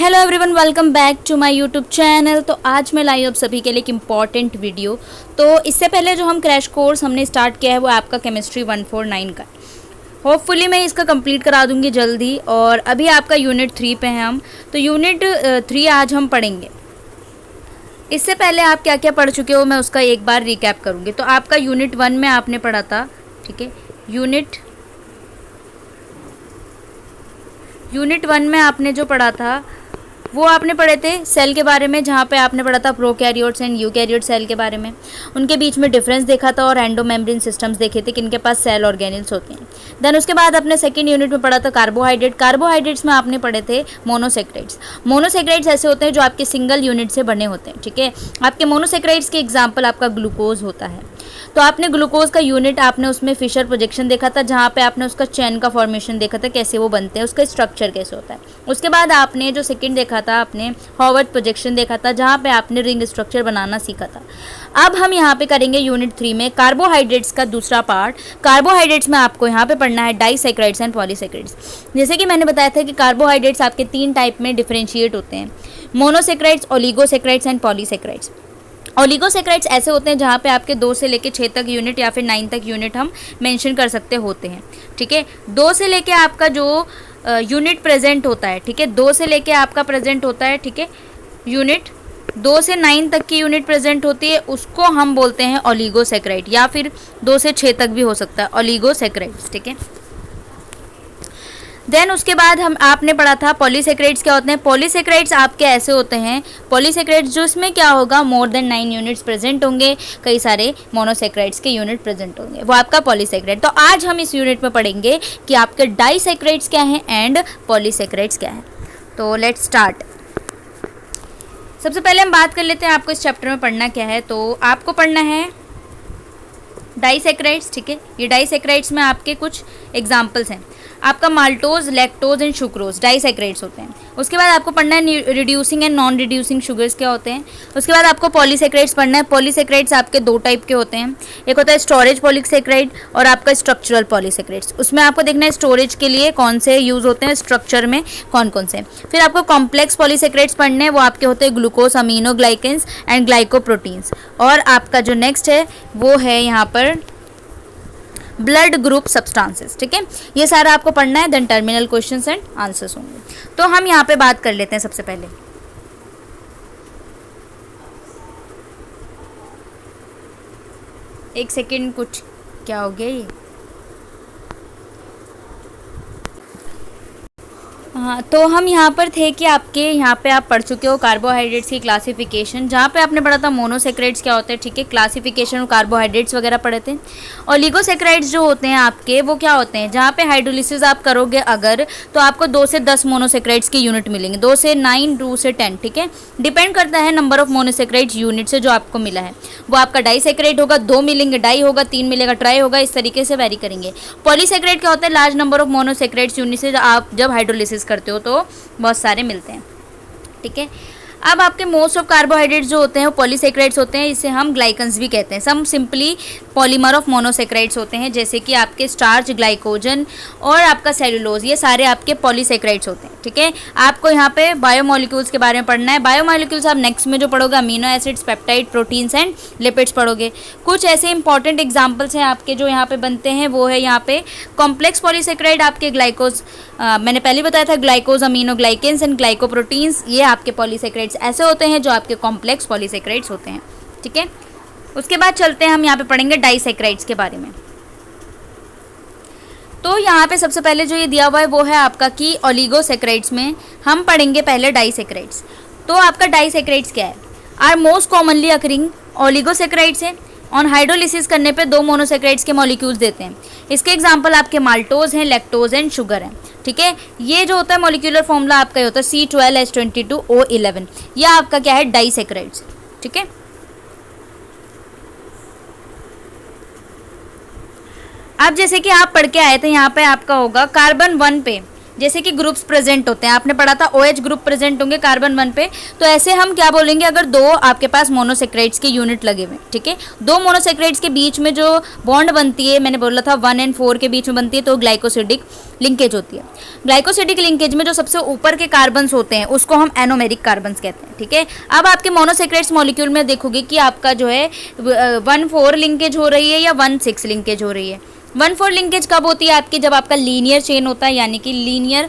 Hello everyone, welcome back to my YouTube channel. तो आज मैं लाई हूँ आप सभी के लिए एक इम्पॉर्टेंट वीडियो। तो इससे पहले जो हम क्रैश कोर्स हमने स्टार्ट किया है वो आपका केमिस्ट्री 149 का। होपफुली मैं इसका कंप्लीट करा दूँगी जल्दी। और अभी आपका यूनिट 3 पे हैं हम। तो यूनिट 3 आज हम पढ़ेंगे। इससे पहले आप क्या क्या पढ़ चुके हो मैं उसका एक बार रिकैप करूँगी। तो आपका यूनिट 1 में आपने पढ़ा था, ठीक है। यूनिट 1 में आपने जो पढ़ा था वो आपने पढ़े थे सेल के बारे में, जहाँ पे आपने पढ़ा था प्रोकैरियोट्स एंड यूकैरियोट सेल के बारे में। उनके बीच में डिफरेंस देखा था और एंडोमेम्ब्रेन सिस्टम्स देखे थे किनके पास सेल ऑर्गेनेल्स होते हैं। देन उसके बाद आपने सेकंड यूनिट में पढ़ा था कार्बोहाइड्रेट्स में आपने पढ़े थे मोनोसेक्राइड्स ऐसे होते हैं जो आपके सिंगल यूनिट से बने होते हैं, ठीक है। आपके मोनोसेक्राइड्स के एग्जाम्पल आपका ग्लूकोज होता है। तो आपने ग्लूकोज का यूनिट आपने उसमें फिशर प्रोजेक्शन देखा था, जहाँ पे आपने उसका चेन का फॉर्मेशन देखा था, कैसे वो बनते हैं, उसका स्ट्रक्चर कैसे होता है। उसके बाद आपने जो सेकंड देखा था आपने हॉवर्ड प्रोजेक्शन देखा था, जहाँ पे आपने रिंग स्ट्रक्चर बनाना सीखा था। अब हम यहाँ पे करेंगे यूनिट 3 में कार्बोहाइड्रेट्स का दूसरा पार्ट। कार्बोहाइड्रेट्स में आपको यहाँ पे पढ़ना है डाइसैकेराइड्स एंड पॉलीसैकेराइड्स। जैसे कि मैंने बताया था कि कार्बोहाइड्रेट्स आपके 3 टाइप में डिफरेंशिएट होते हैं, monosaccharides, oligosaccharides and polysaccharides. Oligosaccharides ऐसे होते हैं जहाँ पे आपके 2 से लेके 6 तक यूनिट या फिर 9 तक यूनिट हम मेंशन कर सकते होते हैं, ठीक है। 2 से लेके आपका जो यूनिट प्रेजेंट होता है, ठीक है, 2 से लेके आपका प्रेजेंट होता है, ठीक है, यूनिट 2 से 9 तक की यूनिट प्रेजेंट होती है, उसको हम बोलते हैं ओलिगोसेक्राइड, या फिर 2 से 6 तक भी हो सकता है ओलिगोसेक्राइड्स, ठीक है। देन उसके बाद हम आपने पढ़ा था पॉलीसेक्राइड्स क्या होते हैं। पॉलीसेक्राइड्स आपके ऐसे होते हैं, पॉलीसेक्राइड्स जो इसमें क्या होगा, मोर देन 9 यूनिट्स प्रेजेंट होंगे, कई सारे मोनोसेक्राइड्स के यूनिट प्रेजेंट होंगे, वो आपका पॉलीसेक्राइड। तो आज हम इस यूनिट में पढ़ेंगे कि आपके डाइसेक्राइड्स क्या हैं एंड पॉलीसेक्राइड्स क्या हैं। तो लेट्स स्टार्ट। सबसे पहले हम बात कर लेते हैं आपको इस चैप्टर में पढ़ना क्या है। तो आपको पढ़ना है डाइसेक्राइड्स, ठीक है। ये डाइसेक्राइड्स में आपके कुछ एग्जाम्पल्स हैं। आपका maltose, lactose and sucrose disaccharides होते हैं। उसके बाद आपको पढ़ना है reducing and non reducing sugars क्या होते हैं। उसके बाद आपको पॉलीसेक्राइड्स पढ़ना है। पॉलीसेक्राइड्स आपके 2 टाइप के होते हैं, एक होता है स्टोरेज पॉलीसेक्राइड और आपका स्ट्रक्चरल पॉलीसेक्राइड्स। उसमें आपको देखना है स्टोरेज के लिए कौन से यूज़ होते हैं, स्ट्रक्चर में कौन कौन से। फिर आपको कॉम्प्लेक्स पॉलीसेक्राइड्स पढ़ने हैं, वो आपके होते हैं ग्लूकोज, अमीनोग्लाइकेंस एंड ग्लाइकोप्रोटीन्स। और आपका जो नेक्स्ट है वो है यहाँ पर ब्लड ग्रुप सब्सटेंसेस, ठीक है। ये सारा आपको पढ़ना है, then terminal questions and answers होंगे। तो हम यहाँ पे बात कर लेते हैं सबसे पहले। एक सेकेंड, कुछ क्या हो गया ये। हाँ, तो हम यहाँ पर थे कि आपके यहाँ पे आप पढ़ चुके हो कार्बोहाइड्रेट्स की क्लासिफिकेशन, जहाँ पे आपने पढ़ा था मोनोसेक्राइड्स क्या होते हैं, ठीक है, क्लासिफिकेशन और कार्बोहाइड्रेट्स वगैरह पढ़े थे। ओलिगोसेक्राइड्स जो होते हैं आपके वो क्या होते हैं, जहाँ पे हाइड्रोलिसिस आप करोगे अगर, तो आपको 2 से 10 मोनोसेक्राइड्स की यूनिट मिलेंगे, 2 से 9, 2 से 10, ठीक है। डिपेंड करता है नंबर ऑफ मोनोसेक्राइड्स यूनिट से जो आपको मिला है। वो आपका डाइसेक्राइड होगा, 2 मिलेंगे, डाई होगा, 3 मिलेगा, ट्राई होगा, इस तरीके से वेरी करेंगे। पॉलीसेक्राइड क्या होता है, large number of monosaccharides unit से आप जब हाइड्रोलिसिस करते हो तो बहुत सारे मिलते हैं, ठीक है। अब आपके मोस्ट ऑफ कार्बोहाइड्रेट्स जो होते हैं वो पॉलीसेक्राइड्स होते हैं, इसे हम ग्लाइकन्स भी कहते हैं। सम सिंपली पॉलीमर ऑफ मोनोसेक्राइड्स होते हैं, जैसे कि आपके स्टार्च, ग्लाइकोजन और आपका सेलुलोज, ये सारे आपके पॉलीसेक्राइड्स होते हैं, ठीक है। आपको यहाँ पे बायोमोलिक्यूल्स के बारे में पढ़ना है। बायोमोलिक्यूल्स आप नेक्स्ट में जो पढ़ोगे amino acids, peptide, proteins and lipids पढ़ोगे। कुछ ऐसे इंपॉर्टेंट एग्जाम्पल्स हैं आपके जो यहाँ पे बनते हैं, वो है यहाँ पे कॉम्प्लेक्स पॉलीसेक्राइड आपके ग्लाइकोज, मैंने पहले बताया था ग्लाइकोज, अमीनोग्लाइकेंस एंड ग्लाइकोप्रोटीन्स, ये आपके पॉलीसेक्राइड्स ऐसे होते हैं जो आपके कॉम्प्लेक्स पॉलीसेक्राइड्स होते हैं, ठीक है। उसके बाद चलते हैं हम यहाँ पे पढ़ेंगे डाइसेक्राइड्स के बारे में। तो यहाँ पे सबसे पहले जो ये दिया हुआ है वो है आपका कि ओलिगोसेक्राइड्स में हम पढ़ेंगे पहले डाइसेक्राइड्स। तो आपका डाइसेक्राइड्स क्या है, are most commonly occurring oligosaccharides है। ऑन हाइड्रोलिसिस करने पे 2 मोनोसेक्राइड्स के मॉलिक्यूल्स देते हैं। इसके एग्जांपल आपके माल्टोज हैं, लैक्टोज एंड शुगर हैं, ठीक है। ये जो होता है मॉलिक्यूलर फॉर्मूला आपका ये होता है C12H22O11, यह आपका क्या है, डाइसेक्राइड्स, ठीक है। अब जैसे कि आप पढ़ के आए थे, यहाँ पे आपका होगा कार्बन 1 पे जैसे कि ग्रुप्स प्रेजेंट होते हैं, आपने पढ़ा था OH ग्रुप प्रेजेंट होंगे कार्बन 1 पे, तो ऐसे हम क्या बोलेंगे अगर दो आपके पास मोनोसेक्राइड्स के यूनिट लगे हुए, ठीक है, दो मोनोसेक्राइड्स के बीच में जो बॉन्ड बनती है, मैंने बोला था 1 और 4 के बीच में बनती है, तो ग्लाइकोसिडिक लिंकेज होती है। ग्लाइकोसिडिक लिंकेज में जो सबसे ऊपर के कार्बन्स होते हैं उसको हम एनोमेरिक कार्बन्स कहते हैं, ठीक है। अब आपके मोनोसेक्राइड्स मॉलिक्यूल में देखोगे कि आपका जो है 1,4 लिंकेज हो रही है या 1,6 लिंकेज हो रही है। 1,4 लिंकेज कब होती है आपकी, जब आपका लीनियर चेन होता है, यानी कि लीनियर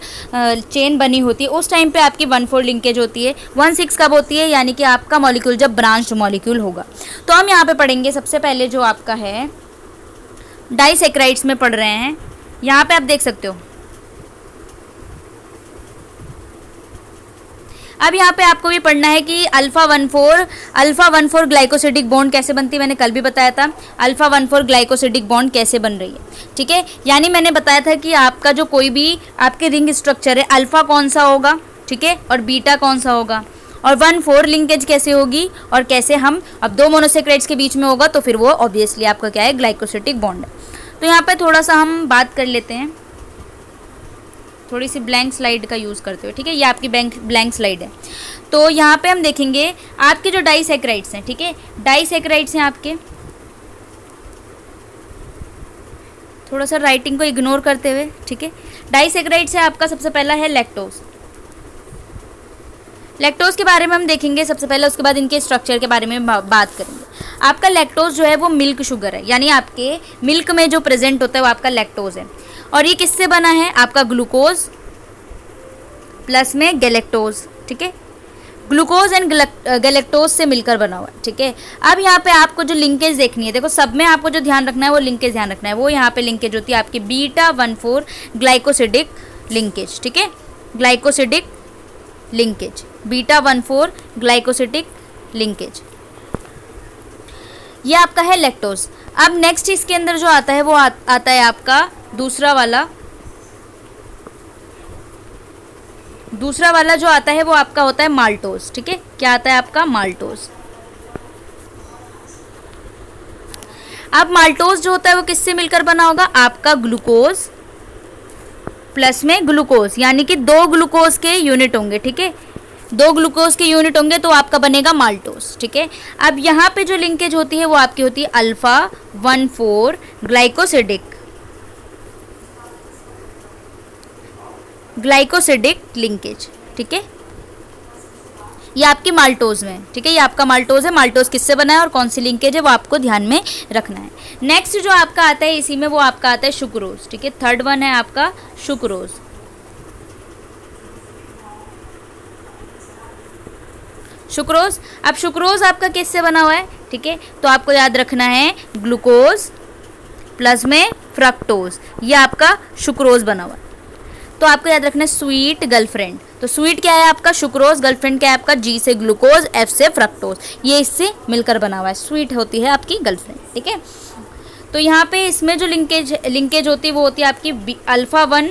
चेन बनी होती है, उस टाइम पे आपकी 1,4 लिंकेज होती है। 1,6 कब होती है, यानी कि आपका मॉलिक्यूल जब ब्रांच्ड मॉलिक्यूल होगा। तो हम यहाँ पे पढ़ेंगे सबसे पहले जो आपका है डाइसेक्राइड्स में पढ़ रहे हैं, यहाँ पे आप देख सकते हो। अब यहाँ पे आपको भी पढ़ना है कि अल्फा 1,4 ग्लाइकोसिडिक बॉन्ड कैसे बनती है, मैंने कल भी बताया था अल्फा 1,4 ग्लाइकोसिडिक बॉन्ड कैसे बन रही है, ठीक है। यानी मैंने बताया था कि आपका जो कोई भी आपके रिंग स्ट्रक्चर है, अल्फा कौन सा होगा, ठीक है, और बीटा कौन सा होगा, और 1,4 लिंकेज कैसे होगी, और कैसे हम अब दो मोनोसेक्राइड्स के बीच में होगा तो फिर वो ऑब्वियसली आपका क्या है, ग्लाइकोसिडिक बॉन्ड है। तो यहाँ पे थोड़ा सा हम बात कर लेते हैं, थोड़ी सी ब्लैंक स्लाइड का यूज़ करते हुए, ठीक है, ये आपकी ब्लैंक स्लाइड है। तो यहाँ पे हम देखेंगे आपके जो डाइसेक्राइड्स हैं, ठीक है, डाइसेक्राइड्स हैं आपके, थोड़ा सा राइटिंग को इग्नोर करते हुए, ठीक है। डाइसेक्राइड्स है आपका, सबसे पहला है लैक्टोज। लैक्टोज के बारे में हम देखेंगे सबसे पहले, उसके बाद इनके स्ट्रक्चर के बारे में बात करेंगे। आपका लैक्टोज जो है वो मिल्क शुगर है, यानी आपके मिल्क में जो प्रेजेंट होता है वो आपका लैक्टोज है। और ये किससे बना है, आपका ग्लूकोज प्लस में गैलेक्टोज, ठीक है, ग्लूकोज एंड गैलेक्टोज से मिलकर बना हुआ है, ठीक है। अब यहाँ पे आपको जो लिंकेज देखनी है, देखो सब में आपको जो ध्यान रखना है वो लिंकेज ध्यान रखना है, वो यहाँ पे लिंकेज होती है आपकी बीटा 1,4 ग्लाइकोसिडिक लिंकेज, ठीक है, glycosidic linkage, beta 1,4 glycosidic linkage, ये आपका है लैक्टोज। अब नेक्स्ट इसके अंदर जो आता है वो आता है आपका दूसरा वाला जो आता है वो आपका होता है माल्टोज, ठीक है, क्या आता है आपका माल्टोज। अब माल्टोज जो होता है वो किससे मिलकर बना होगा, आपका ग्लूकोज प्लस में ग्लूकोज, यानी कि दो ग्लूकोज के यूनिट होंगे, ठीक है, दो ग्लूकोज के यूनिट होंगे तो आपका बनेगा माल्टोज, ठीक है। अब यहाँ पे जो लिंकेज होती है वो आपकी होती है अल्फा 1,4 ग्लाइकोसिडिक लिंकेज, ठीक है, ये आपकी माल्टोज में, ठीक है, ये आपका माल्टोज है। माल्टोज किससे बना है और कौन सी लिंकेज है वो आपको ध्यान में रखना है। नेक्स्ट जो आपका आता है इसी में वो आपका आता है सुक्रोज, ठीक है, थर्ड वन है आपका सुक्रोज। सुक्रोज, अब सुक्रोज आपका किससे बना हुआ है, ठीक है, तो आपको याद रखना है ग्लूकोज प्लस में फ्रक्टोज, ये आपका सुक्रोज बना हुआ है। तो आपको याद रखना है स्वीट गर्लफ्रेंड, तो स्वीट क्या है आपका सुक्रोज, गर्लफ्रेंड क्या है आपका जी से ग्लूकोज, एफ से फ्रक्टोज, ये इससे मिलकर बना हुआ है, स्वीट होती है आपकी गर्लफ्रेंड, ठीक है। तो यहाँ पे इसमें जो लिंकेज होती है वो होती है आपकी अल्फा 1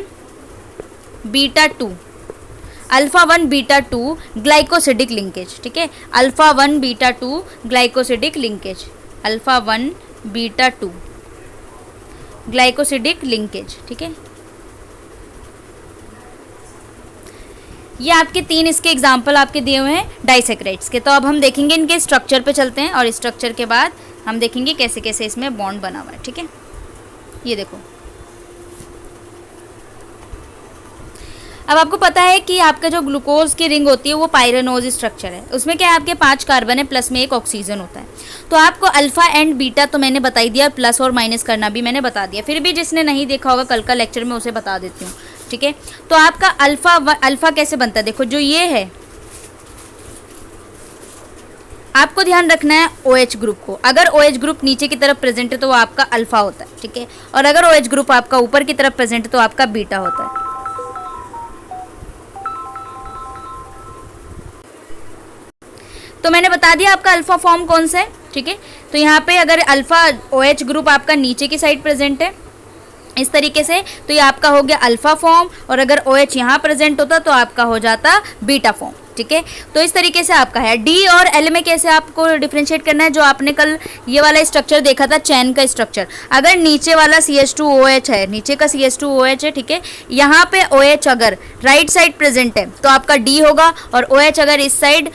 बीटा 2 ग्लाइकोसिडिक लिंकेज, ठीक है, alpha 1 beta 2 glycosidic linkage, alpha 1 beta 2 glycosidic linkage, ठीक है। ये आपके तीन इसके एग्जाम्पल आपके दिए हुए हैं डाइसेक्राइड्स के। तो अब हम देखेंगे इनके स्ट्रक्चर पे चलते हैं और स्ट्रक्चर के बाद हम देखेंगे कैसे कैसे इसमें बॉन्ड बना हुआ है, ठीक है। ये देखो, अब आपको पता है कि आपका जो ग्लूकोज की रिंग होती है वो पायरेनोज स्ट्रक्चर है, उसमें क्या है आपके 5 कार्बन है प्लस में एक ऑक्सीजन होता है। तो आपको अल्फा एंड बीटा तो मैंने बता ही दिया, प्लस और माइनस करना भी मैंने बता दिया, फिर भी जिसने नहीं देखा होगा कल का लेक्चर में उसे बता देती हूँ, ठीक है। तो आपका अल्फा कैसे बनता है, देखो जो ये है आपको ध्यान रखना है OH ग्रुप को, अगर OH ग्रुप नीचे की तरफ प्रेजेंट है तो वो आपका अल्फा होता है, ठीक है, और अगर OH ग्रुप आपका ऊपर की तरफ प्रेजेंट है तो आपका बीटा होता है। तो मैंने बता दिया आपका अल्फा फॉर्म कौन सा है, ठीक है। तो यहाँ पे अगर अल्फा OH ग्रुप आपका नीचे की साइड प्रेजेंट है इस तरीके से। तो ये आपका हो गया अल्फा फॉर्म, और अगर OH यहाँ प्रेजेंट होता तो आपका हो जाता बीटा फॉर्म, ठीक है। तो इस तरीके से आपका है। डी और एल में कैसे आपको डिफ्रेंशिएट करना है, जो आपने कल ये वाला स्ट्रक्चर देखा था चैन का स्ट्रक्चर, अगर नीचे वाला CH2OH है, नीचे का CH2OH है, ठीक है, यहाँ पे OH अगर राइट साइड प्रेजेंट है तो आपका डी होगा, और OH अगर इस साइड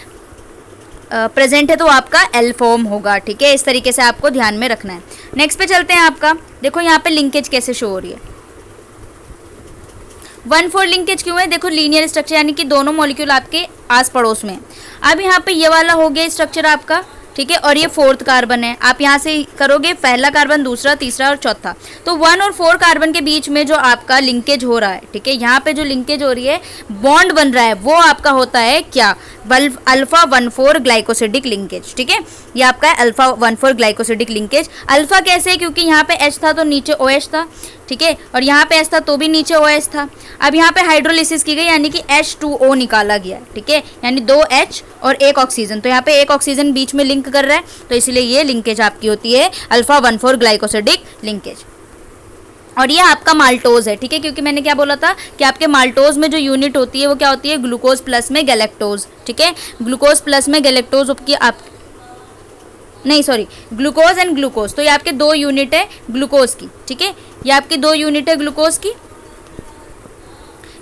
प्रेजेंट है तो आपका एल फॉर्म होगा, ठीक है। इस तरीके से आपको ध्यान में रखना है। नेक्स्ट पे चलते हैं। आपका देखो यहाँ पे लिंकेज कैसे शो हो रही है, 1,4 लिंकेज क्यों है, देखो लीनियर स्ट्रक्चर यानी कि दोनों मॉलिक्यूल आपके आस पड़ोस में। अब यहाँ पे ये वाला हो गया स्ट्रक्चर आपका, ठीक है, और ये 4th कार्बन है। आप यहाँ से करोगे पहला कार्बन, दूसरा, तीसरा और चौथा, तो 1 और 4 कार्बन के बीच में जो आपका लिंकेज हो रहा है, ठीक है, यहाँ पे जो लिंकेज हो रही है, बॉन्ड बन रहा है, वो आपका होता है क्या, अल्फा 1,4 ग्लाइकोसिडिक लिंकेज, ठीक है। ये आपका है अल्फा 1,4 ग्लाइकोसिडिक लिंकेज। अल्फा कैसे है, क्योंकि यहाँ पे H था तो नीचे OH था, ठीक है, और यहाँ पे H था तो भी नीचे OH था। अब यहाँ पे हाइड्रोलिसिस की गई यानी कि H2O निकाला गया, ठीक है, यानी 2 H और 1 ऑक्सीजन, तो यहाँ पे 1 ऑक्सीजन बीच में लिंक कर रहा है, तो इसलिए ये लिंकेज आपकी होती है अल्फा 1,4 ग्लाइकोसिडिक लिंकेज। और ये आपका माल्टोज है, ठीक है, क्योंकि मैंने क्या बोला था कि आपके माल्टोज में जो यूनिट होती है वो क्या होती है, ग्लूकोज प्लस में गैलेक्टोज, ठीक है, ग्लूकोज प्लस में गैलेक्टोज की आप नहीं सॉरी ग्लूकोज एंड ग्लूकोज, तो ये आपके 2 यूनिट है ग्लूकोज की, ठीक है, ये आपकी 2 यूनिट है ग्लूकोज की,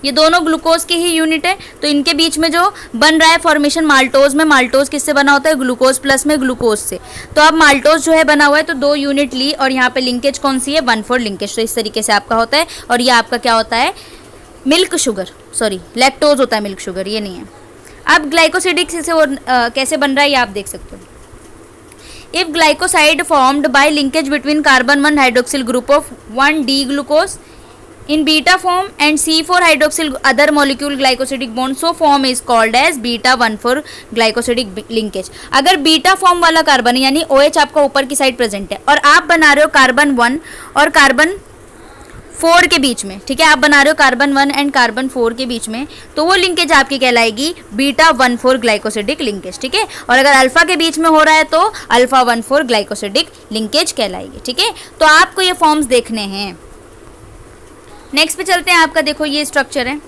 ये दोनों ग्लूकोज की ही यूनिट है। तो इनके बीच में जो बन रहा है फॉर्मेशन माल्टोज में, माल्टोज किससे बना होता है, ग्लूकोज प्लस में ग्लूकोज से। तो अब माल्टोज जो है बना हुआ है तो 2 यूनिट ली, और यहाँ पे लिंकेज कौन सी है, 1,4 लिंकेज। तो इस तरीके से आपका होता है, और ये आपका क्या होता है, मिल्क शुगर, सॉरी लैक्टोज होता है, मिल्क शुगर ये नहीं है। अब ग्लाइकोसिडिक से कैसे बन रहा है ये आप देख सकते हो। If glycoside formed by linkage between carbon 1 hydroxyl group of 1D glucose in beta form and C4 hydroxyl other molecule glycosidic bond, so form is called as beta 1,4 glycosidic linkage। अगर बीटा फॉर्म वाला carbon यानी OH आपका ऊपर की side present है और आप बना रहे हो कार्बन 1 और कार्बन 4 के बीच में, ठीक है, आप बना रहे हो कार्बन 1 एंड कार्बन 4 के बीच में, तो वो लिंकेज आपकी कहलाएगी बीटा 1,4 ग्लाइकोसिडिक लिंकेज, ठीक है। और अगर अल्फा के बीच में हो रहा है तो अल्फा 1,4 ग्लाइकोसिडिक लिंकेज कहलाएगी, ठीक है। तो आपको ये फॉर्म्स देखने हैं। नेक्स्ट पे चलते हैं। आपका देखो ये स्ट्रक्चर है,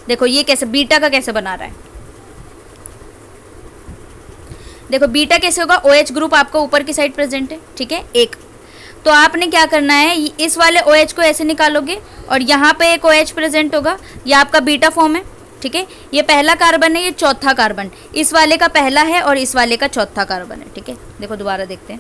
देखो ये कैसे बीटा का कैसे बना रहा है, देखो बीटा कैसे होगा, OH ग्रुप आपका ऊपर की साइड प्रेजेंट है, ठीक है, एक, तो आपने क्या करना है, इस वाले OH को ऐसे निकालोगे और यहाँ पे एक OH प्रेजेंट होगा, ये आपका बीटा फॉर्म है, ठीक है, ये पहला कार्बन है, ये चौथा कार्बन, इस वाले का पहला है और इस वाले का चौथा कार्बन है, ठीक है। देखो दोबारा देखते हैं,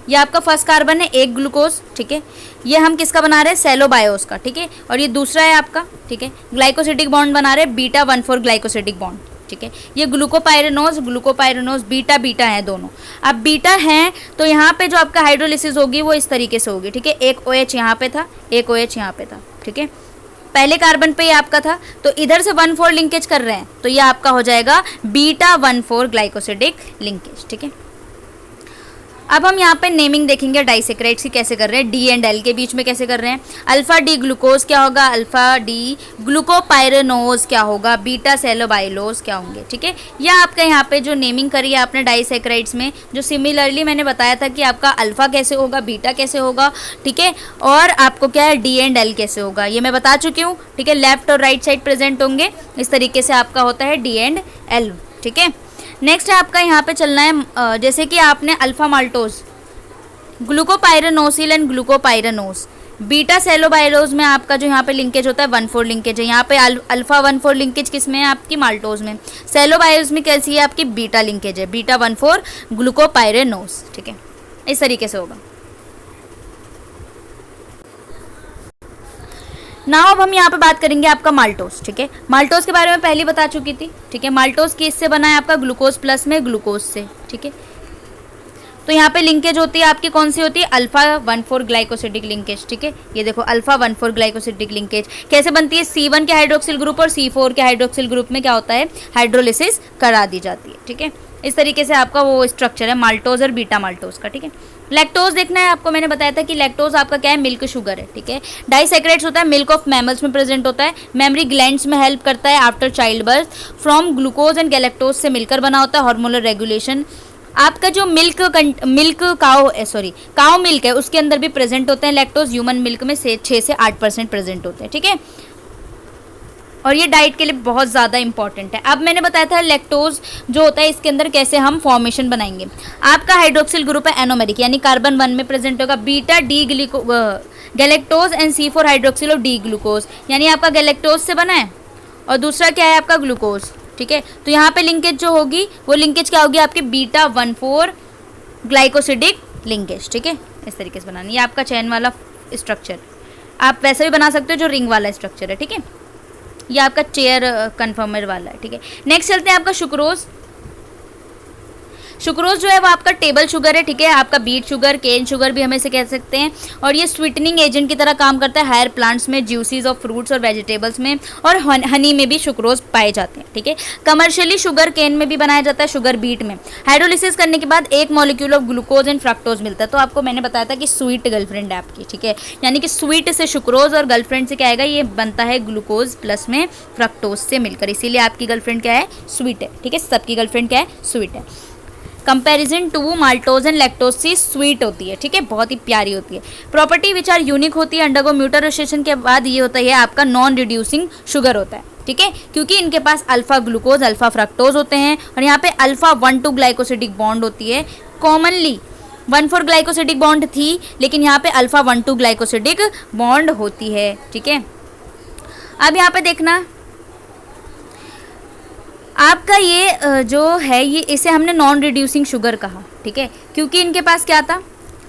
ये आपका फर्स्ट कार्बन है, एक ग्लूकोज, ठीक है, ये हम किसका बना रहे हैं, सेलोबायोस का, ठीक है, और ये दूसरा है आपका, ठीक है, ग्लाइकोसिडिक बॉन्ड बना रहे हैं, बीटा 1,4 ग्लाइकोसिडिक बॉन्ड, ठीक है। ये ग्लूकोपाइरेनोज बीटा बीटा है दोनों। अब बीटा हैं तो यहाँ पे जो आपका हाइड्रोलिसिस होगी वो इस तरीके से होगी, ठीक है, एक OH यहाँ पे था, एक OH यहाँ पे था, ठीक है, पहले कार्बन पे ये आपका था, तो इधर से 1,4 लिंकेज कर रहे हैं तो ये आपका हो जाएगा बीटा 1,4 ग्लाइकोसिडिक लिंकेज, ठीक है। अब हम यहाँ पे नेमिंग देखेंगे डाइसेक्राइड्स की कैसे कर रहे हैं, डी एंड एल के बीच में कैसे कर रहे हैं। अल्फा डी ग्लूकोज क्या होगा, अल्फा डी ग्लूकोपाइरेनोज क्या होगा, बीटा सेलोबाइलोज क्या होंगे, ठीक है। या आपका यहाँ पे जो नेमिंग करी है आपने डाइसेक्राइड्स में, जो सिमिलरली मैंने बताया था कि आपका अल्फा कैसे होगा, बीटा कैसे होगा, ठीक है, और आपको क्या है डी एंड एल कैसे होगा, ये मैं बता चुकी हूँ, ठीक है। लेफ्ट और राइट साइड प्रेजेंट होंगे, इस तरीके से आपका होता है डी एंड एल, ठीक है। नेक्स्ट है आपका यहाँ पे चलना है, जैसे कि आपने alpha maltose, glucopyranosyl and glucopyranose, beta cellobiose में आपका जो यहाँ पे लिंकेज होता है 1,4 लिंकेज है। यहाँ पे अल्फा 1,4 लिंकेज किस में है, आपकी माल्टोज में। सेलोबाइलोज में कैसी है, आपकी बीटा लिंकेज है, बीटा 1,4 ग्लूकोपाइरेनोज, ठीक है, इस तरीके से होगा। नाउ अब हम यहाँ पे बात करेंगे आपका माल्टोज, ठीक है। माल्टोज के बारे में पहले बता चुकी थी, ठीक है। माल्टोज किससे बना है, आपका ग्लूकोज प्लस में ग्लूकोज से, ठीक है। तो यहाँ पे लिंकेज होती है आपकी कौन सी होती है, अल्फा 1,4 ग्लाइकोसिडिक लिंकेज, ठीक है। ये देखो अल्फा 1,4 ग्लाइकोसिडिक लिंकेज कैसे बनती है, C1 के हाइड्रोक्सिल ग्रुप और C4 के हाइड्रोक्सिल ग्रुप में क्या होता है, हाइड्रोलिसिस करा दी जाती है, ठीक है। इस तरीके से आपका वो स्ट्रक्चर है माल्टोज और बीटा माल्टोज का, ठीक है। लैक्टोज देखना है आपको, मैंने बताया था कि लैक्टोज आपका क्या है, मिल्क शुगर है, ठीक है। डाइसेक्राइड्स होता है, मिल्क ऑफ मैमल्स में प्रेजेंट होता है, मेमरी ग्लैंड्स में हेल्प करता है after child birth, from glucose and galactose से मिलकर बना होता है, हार्मोनल रेगुलेशन आपका जो मिल्क काउ मिल्क है उसके अंदर भी प्रेजेंट होते हैं लैक्टोज, ह्यूमन मिल्क में से 6 से 8% प्रेजेंट होते हैं, ठीक है। और ये डाइट के लिए बहुत ज़्यादा इंपॉर्टेंट है। अब मैंने बताया था लैक्टोज जो होता है इसके अंदर कैसे हम फॉर्मेशन बनाएंगे। आपका हाइड्रोक्सिल ग्रुप है एनोमेरिक, यानी कार्बन 1 में प्रेजेंट होगा beta D galactose and C4 hydroxyl of D glucose, यानी आपका गैलेक्टोज से बना है और दूसरा क्या है आपका ग्लूकोज, ठीक है। तो यहाँ पे लिंकेज जो होगी वो लिंकेज क्या होगी आपकी बीटा 1,4 ग्लाइकोसिडिक लिंकेज, ठीक है। इस तरीके से बनाना, ये आपका चैन वाला स्ट्रक्चर, आप वैसे भी बना सकते हो जो रिंग वाला स्ट्रक्चर है, ठीक है। ये आपका चेयर कन्फर्मर वाला है, ठीक है। नेक्स्ट चलते हैं आपका सुक्रोज। सुक्रोज जो है वो आपका टेबल शुगर है, ठीक है। आपका बीट शुगर, केन शुगर भी हम इसे कह सकते हैं, और ये स्वीटनिंग एजेंट की तरह काम करता है हायर प्लांट्स में, ज्यूसीज ऑफ फ्रूट्स और वेजिटेबल्स में, और हनी में भी सुक्रोज पाए जाते हैं, ठीक है। कमर्शियली शुगर केन में भी बनाया जाता है, शुगर बीट में। हाइड्रोलिसिस करने के बाद एक molecule of glucose and fructose मिलता है। तो आपको मैंने बताया था कि स्वीट गर्लफ्रेंड है आपकी, ठीक है, यानी कि स्वीट से सुक्रोज और गर्लफ्रेंड से क्या आएगा, ये बनता है ग्लूकोज प्लस में फ्रक्टोज से मिलकर, इसीलिए आपकी गर्लफ्रेंड क्या है, स्वीट है, ठीक है। सबकी गर्लफ्रेंड क्या है, स्वीट है। Comparison to maltose and lactose से स्वीट होती है, ठीक है, बहुत ही प्यारी होती है। प्रॉपर्टी विच आर यूनिक होती है अंडरगो म्यूटरेशन के बाद, ये होता है आपका नॉन रिड्यूसिंग शुगर होता है, ठीक है, क्योंकि इनके पास अल्फा ग्लूकोज अल्फा फ्रक्टोज होते हैं, और यहाँ पे अल्फा 1,2 ग्लाइकोसिडिक बॉन्ड होती है। कॉमनली 1,4 ग्लाइकोसिडिक बॉन्ड थी, लेकिन यहाँ पे अल्फा 1,2 ग्लाइकोसिडिक बॉन्ड होती है, ठीक है। अब यहाँ पे देखना आपका ये जो है, ये इसे हमने नॉन रिड्यूसिंग शुगर कहा, ठीक है, क्योंकि इनके पास क्या था,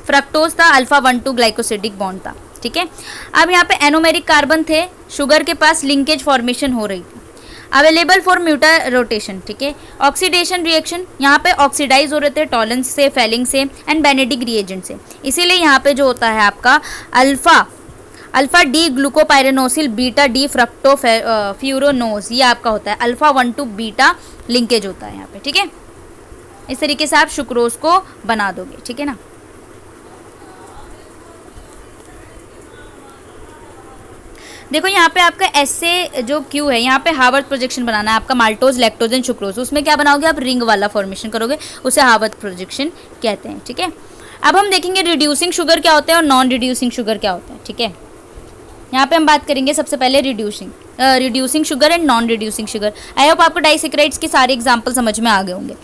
फ्रक्टोज था, अल्फा 1,2 ग्लाइकोसिडिक बॉन्ड था, ठीक है। अब यहाँ पे एनोमेरिक कार्बन थे, शुगर के पास लिंकेज फॉर्मेशन हो रही थी, अवेलेबल फॉर म्यूटर रोटेशन, ठीक है। ऑक्सीडेशन रिएक्शन, यहाँ पे ऑक्सीडाइज हो रहे थे टॉलेंस से, फेलिंग से एंड बेनेडिक रिएजेंट से, इसीलिए यहाँ पे जो होता है आपका alpha D glucopyranosyl beta D fructofuranose, ये आपका होता है अल्फा 1,2 बीटा लिंकेज होता है यहाँ पे, ठीक है। इस तरीके से आप सुक्रोज को बना दोगे, ठीक है ना। देखो यहाँ पे आपका ऐसे जो क्यू है, यहाँ पे हार्वर्ड प्रोजेक्शन बनाना है आपका, माल्टोज लैक्टोज एंड सुक्रोज, उसमें क्या बनाओगे आप, रिंग वाला फॉर्मेशन करोगे, उसे हार्वर्ड प्रोजेक्शन कहते हैं, ठीक है। अब हम देखेंगे रिड्यूसिंग शुगर क्या होता है और नॉन रिड्यूसिंग शुगर क्या होता है, ठीक है। यहाँ पे हम बात करेंगे सबसे पहले reducing sugar and non reducing sugar. I hope आपको डाइसेक्राइड्स के सारे एग्जांपल समझ में आ गए होंगे।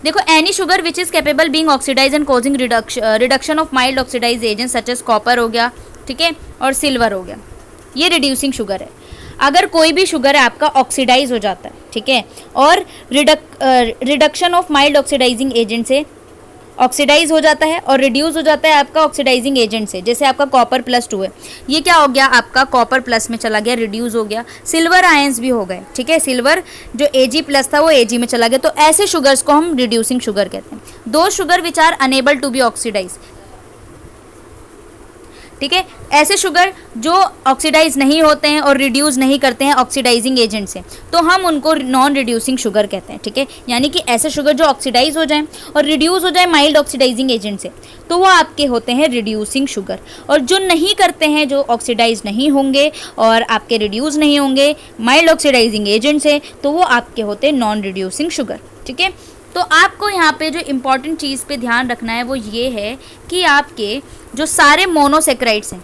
देखो, any sugar which is capable being oxidize and causing reduction of mild oxidize agent such as copper हो गया, ठीक है, और सिल्वर हो गया, ये रिड्यूसिंग शुगर है। अगर कोई भी शुगर है आपका ऑक्सीडाइज हो जाता है, ठीक है, और reduction of mild oxidizing agent से ऑक्सीडाइज हो जाता है और रिड्यूस हो जाता है आपका ऑक्सीडाइजिंग एजेंट से, जैसे आपका कॉपर +2 है, ये क्या हो गया आपका कॉपर प्लस में चला गया, रिड्यूस हो गया। सिल्वर आयंस भी हो गए, ठीक है, सिल्वर जो Ag+ था वो Ag में चला गया, तो ऐसे शुगर्स को हम रिड्यूसिंग शुगर कहते हैं। दो sugar which are unable to be oxidize, ठीक है, ऐसे शुगर जो ऑक्सीडाइज नहीं होते हैं और रिड्यूस नहीं करते हैं ऑक्सीडाइजिंग एजेंट से, तो हम उनको नॉन रिड्यूसिंग शुगर कहते हैं, ठीक है। यानी कि ऐसे शुगर जो ऑक्सीडाइज हो जाएं और रिड्यूस हो जाए माइल्ड ऑक्सीडाइजिंग एजेंट से, तो वो आपके होते हैं रिड्यूसिंग शुगर। और जो नहीं करते हैं, जो ऑक्सीडाइज नहीं होंगे और आपके रिड्यूस नहीं होंगे माइल्ड ऑक्सीडाइजिंग एजेंट से, तो वो आपके होते हैं नॉन रिड्यूसिंग शुगर, ठीक है। तो आपको यहाँ पे जो इम्पॉर्टेंट चीज़ पे ध्यान रखना है वो ये है कि आपके जो सारे मोनोसेक्राइड्स हैं,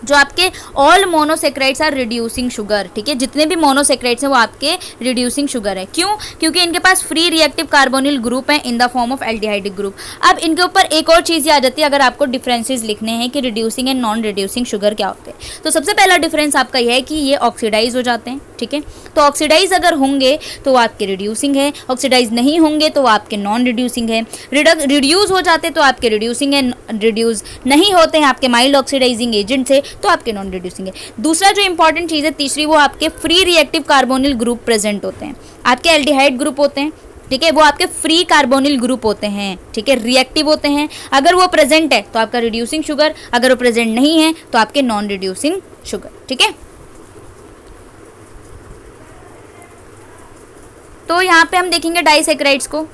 जो आपके all monosaccharides are reducing sugar, ठीक है, जितने भी मोनोसेक्राइड्स हैं वो आपके रिड्यूसिंग शुगर है। क्यों? क्योंकि इनके पास फ्री रिएक्टिव कार्बोनिल ग्रुप है in the form of aldehydic group. अब इनके ऊपर एक और चीज़ आ जाती है अगर आपको डिफरेंसेस लिखने हैं कि reducing and non reducing sugar क्या होते हैं। तो सबसे पहला डिफरेंस आपका यह है कि ये ऑक्सीडाइज हो जाते हैं, ठीक है। तो ऑक्सीडाइज अगर होंगे तो वो आपके रिड्यूसिंग है, ऑक्सीडाइज नहीं होंगे तो वो आपके नॉन रिड्यूसिंग है। रिड्यूस हो जाते तो आपके रिड्यूसिंग है, रिड्यूस नहीं होते हैं आपके माइल्ड ऑक्सीडाइजिंग एजेंट से तो आपके नॉन रिड्यूसिंग है। दूसरा जो इंपॉर्टेंट चीज़ है तीसरी, वो आपके free reactive carbonyl group present होते हैं। आपके एल्डिहाइड ग्रुप होते हैं, ठीक है, वो आपके फ्री कार्बोनिल ग्रुप होते हैं, ठीक है, रिएक्टिव होते हैं। अगर वो प्रेजेंट है तो आपका रिड्यूसिंग शुगर, अगर वो प्रेजेंट नहीं है तो आपके नॉन रिड्यूसिंग शुगर, ठीक है। तो यहाँ पे हम देखेंगे डाइसेक्राइड्स को।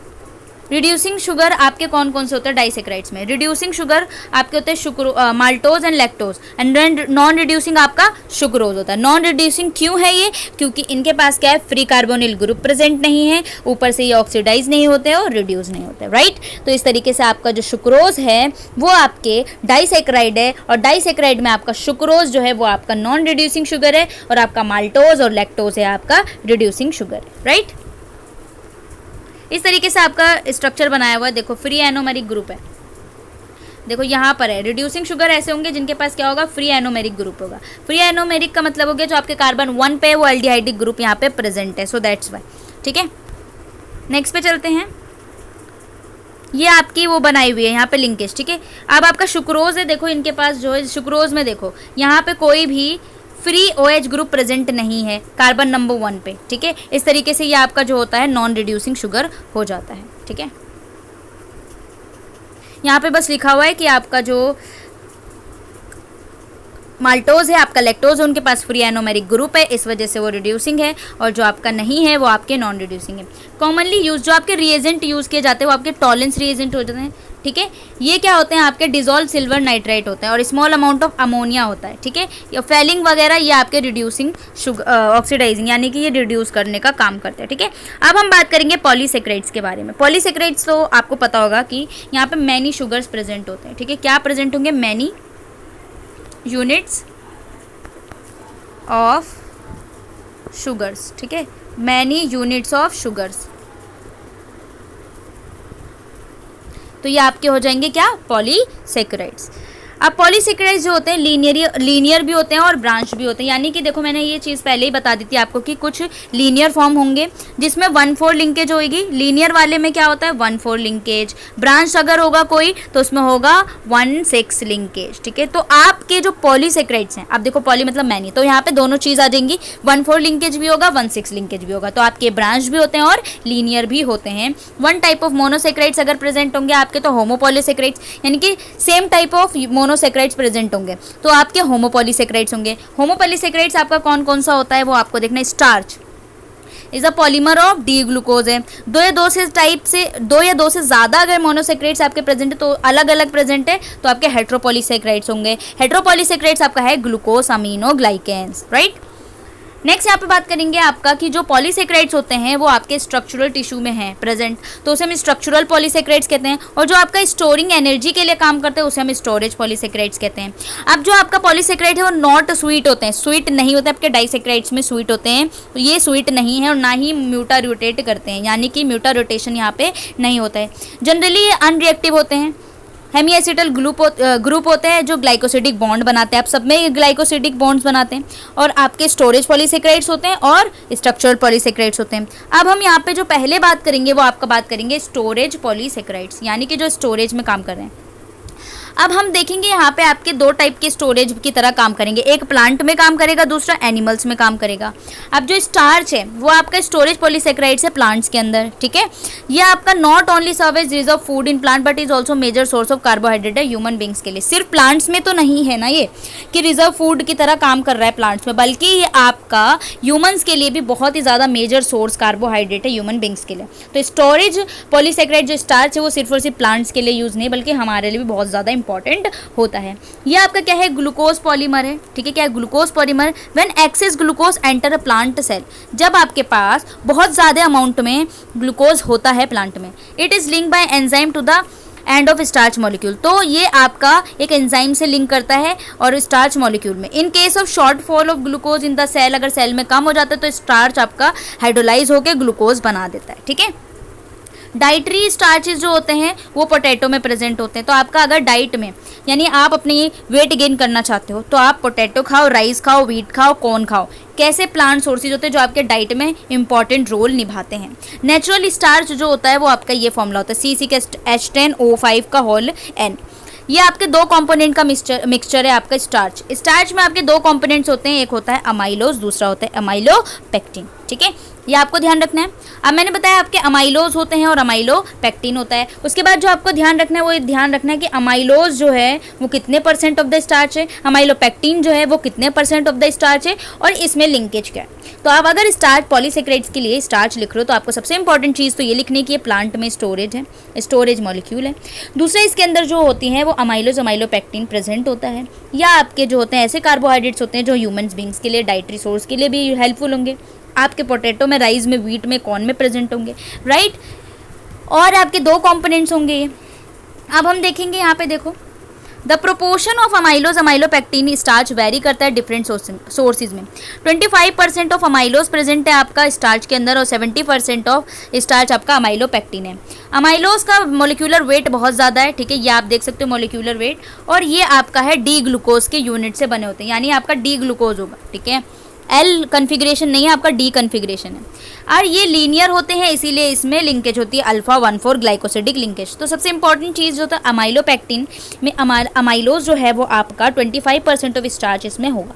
रिड्यूसिंग शुगर आपके कौन कौन से होते हैं डाइसेक्राइड्स में? रिड्यूसिंग शुगर आपके होते हैं maltose and lactose, and non reducing आपका सुक्रोज होता है। नॉन रिड्यूसिंग क्यों है ये? क्योंकि इनके पास क्या है, फ्री कार्बोनिल ग्रुप प्रेजेंट नहीं है, ऊपर से ये ऑक्सीडाइज नहीं होते और रिड्यूस नहीं होते, राइट। तो इस तरीके से आपका जो सुक्रोज है वो आपके डाइसेक्राइड है, और डाइसेक्राइड में आपका सुक्रोज जो है वो आपका नॉन रिड्यूसिंग शुगर है, और आपका माल्टोज और लैक्टोज है आपका रिड्यूसिंग शुगर, राइट। इस तरीके से आपका स्ट्रक्चर बनाया हुआ है। देखो फ्री एनोमेरिक ग्रुप है, देखो यहाँ पर है। रिड्यूसिंग शुगर ऐसे होंगे जिनके पास क्या होगा, फ्री एनोमेरिक ग्रुप होगा। फ्री एनोमेरिक का मतलब हो गया जो आपके कार्बन 1 पे वो एल्डिहाइडिक ग्रुप यहाँ पे प्रेजेंट है, सो दैट्स वाई, ठीक है। नेक्स्ट पे चलते हैं। ये आपकी वो बनाई हुई है यहाँ पे लिंकेज, ठीक है। अब आपका सुक्रोज है, देखो इनके पास जो है सुक्रोज में देखो यहाँ पे कोई भी फ्री OH ग्रुप प्रेजेंट नहीं है कार्बन नंबर 1 पे, ठीक है। इस तरीके से ये आपका जो होता है नॉन रिड्यूसिंग शुगर हो जाता है, ठीक है। यहाँ पे बस लिखा हुआ है कि आपका जो माल्टोज है, आपका लैक्टोज है, उनके पास फ्री एनोमेरिक ग्रुप है, इस वजह से वो रिड्यूसिंग है, और जो आपका नहीं है वो आपके नॉन रिड्यूसिंग है। कॉमनली यूज जो आपके रिएजेंट यूज़ किए जाते हैं वो आपके टॉलेंस रिएजेंट हो जाते हैं, ठीक है। ये क्या होते हैं, आपके डिजोल्व सिल्वर नाइट्राइट होते हैं, और स्मॉल अमाउंट ऑफ अमोनिया होता है, ठीक है। या फेलिंग वगैरह ये आपके रिड्यूसिंग ऑक्सीडाइजिंग यानी कि ये रिड्यूस करने का काम करते हैं, ठीक है। अब हम बात करेंगे पॉलीसेक्राइड्स के बारे में। पॉलीसेक्राइड्स तो आपको पता होगा कि यहाँ पे मैनी शुगर्स प्रेजेंट होते हैं, ठीक है। क्या प्रेजेंट होंगे, मैनी यूनिट्स ऑफ शुगर्स, ठीक है, मैनी यूनिट्स ऑफ शुगर्स। तो ये आपके हो जाएंगे क्या, पॉलीसेक्राइड्स। अब पॉलीसेक्राइड्स जो होते हैं लीनियर भी होते हैं और ब्रांच भी होते हैं, यानी कि देखो मैंने ये चीज़ पहले ही बता दी थी आपको कि कुछ लीनियर फॉर्म होंगे जिसमें 1,4 लिंकेज होगी। लीनियर वाले में क्या होता है, 1,4 लिंकेज। ब्रांच अगर होगा कोई तो उसमें होगा 1,6 लिंकेज, ठीक है। तो आपके जो पॉलीसेक्राइड्स हैं, अब देखो पॉली मतलब मैनी, तो यहाँ पे दोनों चीज़ आ जाएंगी, 1,4 लिंकेज भी होगा, 1,6 लिंकेज भी होगा। तो आपके ब्रांच भी होते हैं और लीनियर भी होते हैं। वन टाइप ऑफ मोनोसेक्राइड्स अगर प्रेजेंट होंगे आपके तो होमोपॉलीसेक्राइड्स, यानी कि same type of monosaccharides present होंगे तो आपके होमोपॉलीसेक्राइड्स होंगे। होमोपॉलीसेक्राइड्स आपका कौन कौन सा होता है वो आपको देखना है। Starch is a polymer of D glucose है। दो या दो से ज़्यादा अगर मोनोसेक्राइड्स आपके प्रेजेंट है तो अलग अलग प्रेजेंट है तो आपके हेट्रोपॉलीसेक्राइड्स होंगे। हेट्रोपॉलीसेक्राइड्स आपका है ग्लूकोज अमीनो ग्लाइकेन्स, राइट। नेक्स्ट यहाँ पे बात करेंगे आपका कि जो पॉलीसेक्राइड्स होते हैं वो आपके स्ट्रक्चरल टिश्यू में हैं प्रेजेंट, तो उसे हम स्ट्रक्चरल पॉलीसेक्राइड्स कहते हैं। और जो आपका स्टोरिंग एनर्जी के लिए काम करते हैं उसे हम स्टोरेज पॉलीसेक्राइड्स कहते हैं। अब जो आपका पॉलीसेक्राइड है वो नॉट स्वीट होते हैं, स्वीट नहीं होते, आपके डाइसेक्राइड्स में स्वीट होते हैं, तो ये स्वीट नहीं है और ना ही म्यूटा रोटेट करते हैं, यानी कि म्यूटा रोटेशन यहाँ पे नहीं होता है। जनरली ये अनरिएक्टिव होते हैं। हेमी एसिटल ग्रुप होते हैं जो ग्लाइकोसिडिक बॉन्ड बनाते हैं, आप सब में ग्लाइकोसिडिक बॉन्ड्स बनाते हैं। और आपके स्टोरेज पॉलीसेक्राइड्स होते हैं और स्ट्रक्चरल पॉलीसेक्राइड्स होते हैं। अब हम यहाँ पे जो पहले बात करेंगे वो आपका बात करेंगे स्टोरेज पॉलीसेक्राइड्स, यानी कि जो स्टोरेज में काम कर रहे हैं। अब हम देखेंगे यहाँ पे आपके दो टाइप के स्टोरेज की तरह काम करेंगे, एक प्लांट में काम करेगा, दूसरा एनिमल्स में काम करेगा। अब जो स्टार्च है वो आपका स्टोरेज पॉलीसेक्राइड्स है प्लांट्स के अंदर, ठीक है। ये आपका not only serve as reserve food in plant but is also major source of carbohydrate है ह्यूमन बींग्स के लिए। सिर्फ प्लांट्स में तो नहीं है ना ये कि रिजर्व फूड की तरह काम कर रहा है प्लांट्स में, बल्कि ये आपका ह्यूमन्स के लिए भी बहुत ही ज़्यादा मेजर सोर्स कार्बोहाइड्रेट है ह्यूमन बींग्स के लिए। तो स्टोरेज पॉलीसेक्राइड जो स्टार्च है वो सिर्फ और सिर्फ प्लांट्स के लिए यूज़ नहीं बल्कि हमारे लिए भी बहुत ज़्यादा इंपॉर्टेंट होता है। ये आपका क्या है, ग्लूकोज पॉलीमर है, ठीक है। क्या है glucose polymer, when excess glucose enter a plant cell, जब आपके पास बहुत ज़्यादा अमाउंट में ग्लूकोज होता है प्लांट में, it is link by enzyme to the end of starch molecule, तो ये आपका एक एंजाइम से लिंक करता है और स्टार्च मॉलिक्यूल में। In case of short fall of glucose in the cell, अगर सेल में कम हो जाता है तो स्टार्च आपका हाइड्रोलाइज होकर ग्लूकोज बना देता है, ठीक है। डाइटरी स्टार्चेस जो होते हैं वो पोटैटो में प्रेजेंट होते हैं। तो आपका अगर डाइट में यानी आप अपनी वेट गेन करना चाहते हो तो आप पोटैटो खाओ, राइस खाओ, व्हीट खाओ, कॉर्न खाओ। कैसे प्लांट सोर्सेज होते हैं जो आपके डाइट में इंपॉर्टेंट रोल निभाते हैं। नेचुरल स्टार्च जो होता है वो आपका ये फॉर्मूला होता है C6H10O5 का होल N। ये आपके दो कंपोनेंट का मिक्सचर है आपका स्टार्च। स्टार्च में आपके दो कंपोनेंट्स होते हैं, एक होता है अमाइलोज, दूसरा होता है अमाइलोपेक्टिन, ठीक है। ये आपको ध्यान रखना है। अब मैंने बताया आपके अमाइलोज होते हैं और अमाइलो पैक्टिन होता है। उसके बाद जो आपको ध्यान रखना है वो ध्यान रखना है कि अमाइलोज जो है वो कितने % ऑफ द स्टार्च है, अमाइलो पैक्टिन जो है वो कितने % ऑफ द स्टार्च है, और इसमें लिंकेज क्या है। तो आप अगर स्टार्च पॉलीसेकेराइड्स के लिए स्टार्च लिख रहे हो तो आपको सबसे इंपॉर्टेंट चीज़ तो ये लिखनी है कि ये प्लांट में स्टोरेज है, स्टोरेज मॉलिक्यूल है। दूसरा इसके अंदर जो होती हैं वो अमाइलोज अमाइलो पैक्टिन प्रेजेंट होता है, या आपके जो होते हैं ऐसे कार्बोहाइड्रेट्स होते हैं जो ह्यूमन बींग्स के लिए डाइटरी सोर्स के लिए भी हेल्पफुल होंगे। आपके पोटैटो में, राइस में, व्हीट में, कॉर्न में प्रेजेंट होंगे, राइट। और आपके 2 कंपोनेंट्स होंगे ये। अब हम देखेंगे यहाँ पे, देखो the proportion of amylose अमाइलो pectin starch very करता है डिफरेंट सोर्सेज में। 25% ऑफ अमाइलोज प्रेजेंट है आपका स्टार्च के अंदर और 70% ऑफ स्टार्च आपका अमाइलो पैक्टिन है। अमाइलोज का मोलिकुलर वेट बहुत ज़्यादा है, ठीक है, ये आप देख सकते हो मोलिकुलर वेट, और ये आपका है डी ग्लूकोज के यूनिट से बने होते हैं, यानी आपका डी ग्लूकोज होगा, ठीक है। एल कन्फिग्रेशन नहीं है, आपका डी कन्फिग्रेशन है। और ये लीनियर होते हैं, इसीलिए इसमें लिंकेज होती है अल्फा 1,4 ग्लाइकोसिडिक लिंकेज। तो सबसे इंपॉर्टेंट चीज़ जो था अमाइलोपैक्टिन में अमाइलोज जो है वो आपका 25% ऑफ स्टार्च इसमें होगा।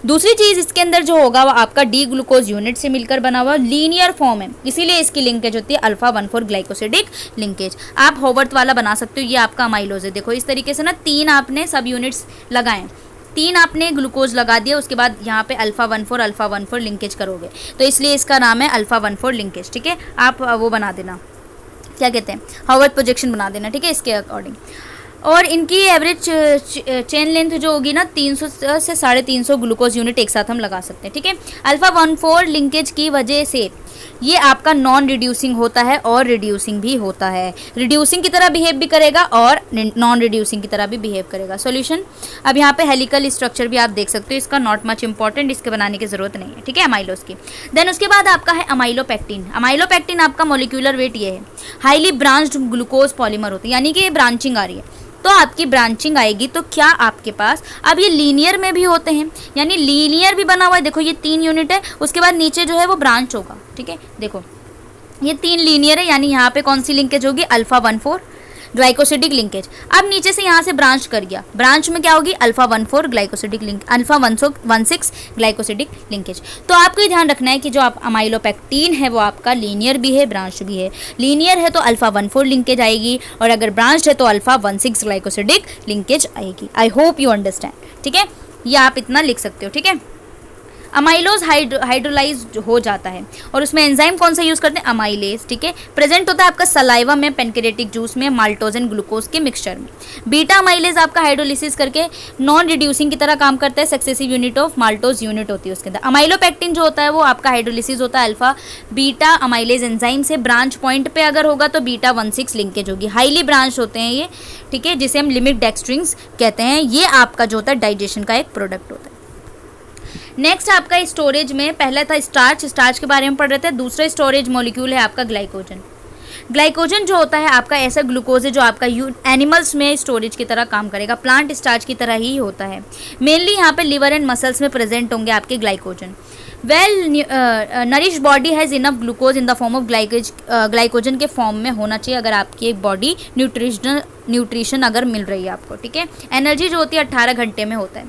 दूसरी चीज़ इसके अंदर जो होगा वो आपका डी ग्लूकोज यूनिट से मिलकर बना हुआ लीनियर फॉर्म है, इसीलिए इसकी लिंकेज होती है अल्फा 1,4 ग्लाइकोसिडिक लिंकेज। आप होवर्थ वाला बना सकते हो, ये आपका अमाइलोज है। देखो इस तरीके से ना 3 आपने सब यूनिट्स लगाए, 3 आपने ग्लूकोज लगा दिया, उसके बाद यहाँ पे अल्फा 1,4 लिंकेज करोगे, तो इसलिए इसका नाम है अल्फा 1,4 लिंकेज, ठीक है। आप वो बना देना, क्या कहते हैं, हावर्थ प्रोजेक्शन बना देना, ठीक है, इसके अकॉर्डिंग। और इनकी एवरेज चेन लेंथ जो होगी ना 300 से 350 ग्लूकोज यूनिट एक साथ हम लगा सकते हैं, ठीक है। अल्फा 1,4 लिंकेज की वजह से ये आपका नॉन रिड्यूसिंग होता है और रिड्यूसिंग भी होता है, रिड्यूसिंग की तरह बिहेव भी करेगा और नॉन रिड्यूसिंग की तरह भी बिहेव करेगा। सॉल्यूशन, अब यहाँ पे हेलिकल स्ट्रक्चर भी आप देख सकते हो, इसका नॉट मच इंपॉर्टेंट, इसके बनाने की जरूरत नहीं है, ठीक है, अमाइलोज की। देन उसके बाद आपका है अमाइलोपैक्टिन। अमाइलोपैक्टिन आपका मोलिकुलर वेट ये है, हाईली ब्रांच्ड ग्लूकोज पॉलीमर होती है, यानी कि ये ब्रांचिंग आ रही है, तो आपकी ब्रांचिंग आएगी तो क्या आपके पास, अब ये लीनियर में भी होते हैं, यानी लीनियर भी बना हुआ है, देखो ये 3 यूनिट है, उसके बाद नीचे जो है वो ब्रांच होगा, ठीक है। देखो ये 3 लीनियर है, यानी यहाँ पे कौन सी लिंकेज होगी, अल्फा 1,4 ग्लाइकोसिडिक लिंकेज। अब नीचे से यहाँ से ब्रांच कर गया, ब्रांच में क्या होगी, alpha 1,4 glycosidic link, alpha 1,6 glycosidic linkage. तो आपको ये ध्यान रखना है कि जो आप अमाइलोपैक्टिन है वो आपका लीनियर भी है, ब्रांच भी है। लीनियर है तो अल्फा 1,4 लिंकेज आएगी, और अगर ब्रांच है तो अल्फा 1,6 ग्लाइकोसिडिक लिंकेज आएगी। आई होप यू अंडरस्टैंड, ठीक है, ये आप इतना लिख सकते हो, ठीक है। अमाइलोज हाइड्रोलाइज हो जाता है, और उसमें एंजाइम कौन सा यूज़ करते हैं, अमाइलेज, ठीक है। प्रेजेंट होता है आपका सलाइवा में, पेनक्रियाटिक जूस में, माल्टोज एंड ग्लूकोज के मिक्सचर में। बीटा अमाइलेज आपका हाइड्रोलिसिस करके नॉन रिड्यूसिंग की तरह काम करता है, successive unit of maltose unit होती है उसके अंदर। अमाइलोपैक्टिन जो होता है वो आपका हाइड्रोलिसिस होता है अल्फा बीटा अमाइलेज एंजाइम से, ब्रांच पॉइंट पे अगर होगा तो बीटा 1,6 लिंकेज होगी, हाईली ब्रांच होते हैं ये, ठीक है, जिसे हम लिमिट डेक्स्ट्रिंग्स कहते हैं। ये आपका जो होता है डाइजेशन का एक प्रोडक्ट होता है। नेक्स्ट आपका स्टोरेज में, पहला था स्टार्च, स्टार्च के बारे में पढ़ रहे थे, दूसरा स्टोरेज मॉलिक्यूल है आपका ग्लाइकोजन। ग्लाइकोजन जो होता है आपका ऐसा ग्लूकोज है जो आपका एनिमल्स में स्टोरेज की तरह काम करेगा, प्लांट स्टार्च की तरह ही होता है। मेनली यहाँ पे लिवर एंड मसल्स में प्रेजेंट होंगे आपके glycogen. Well nourish body has enough glucose in the form of glycogen के फॉर्म में होना चाहिए, अगर आपकी एक बॉडी न्यूट्रिशन अगर मिल रही है आपको, ठीक है। एनर्जी जो होती है 18 घंटे में होता है।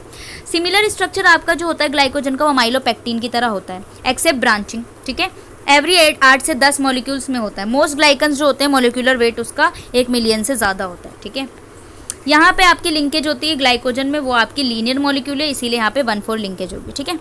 सिमिलर स्ट्रक्चर आपका जो होता है ग्लाइकोजन का वो अमाइलोपैक्टिन की तरह होता है, एक्सेप्ट ब्रांचिंग, ठीक है। एवरी 8 से 10 मॉलिक्यूल्स में होता है। मोस्ट ग्लाइकन्स जो होते हैं मोलिकुलर वेट उसका 1 मिलियन से ज़्यादा होता है, ठीक है। यहाँ पे आपकी लिंकेज होती है ग्लाइकोजन में, वो आपकी लीनियर मॉलिक्यूल है, इसीलिए यहाँ पे 1,4 लिंकेज होगी, ठीक है।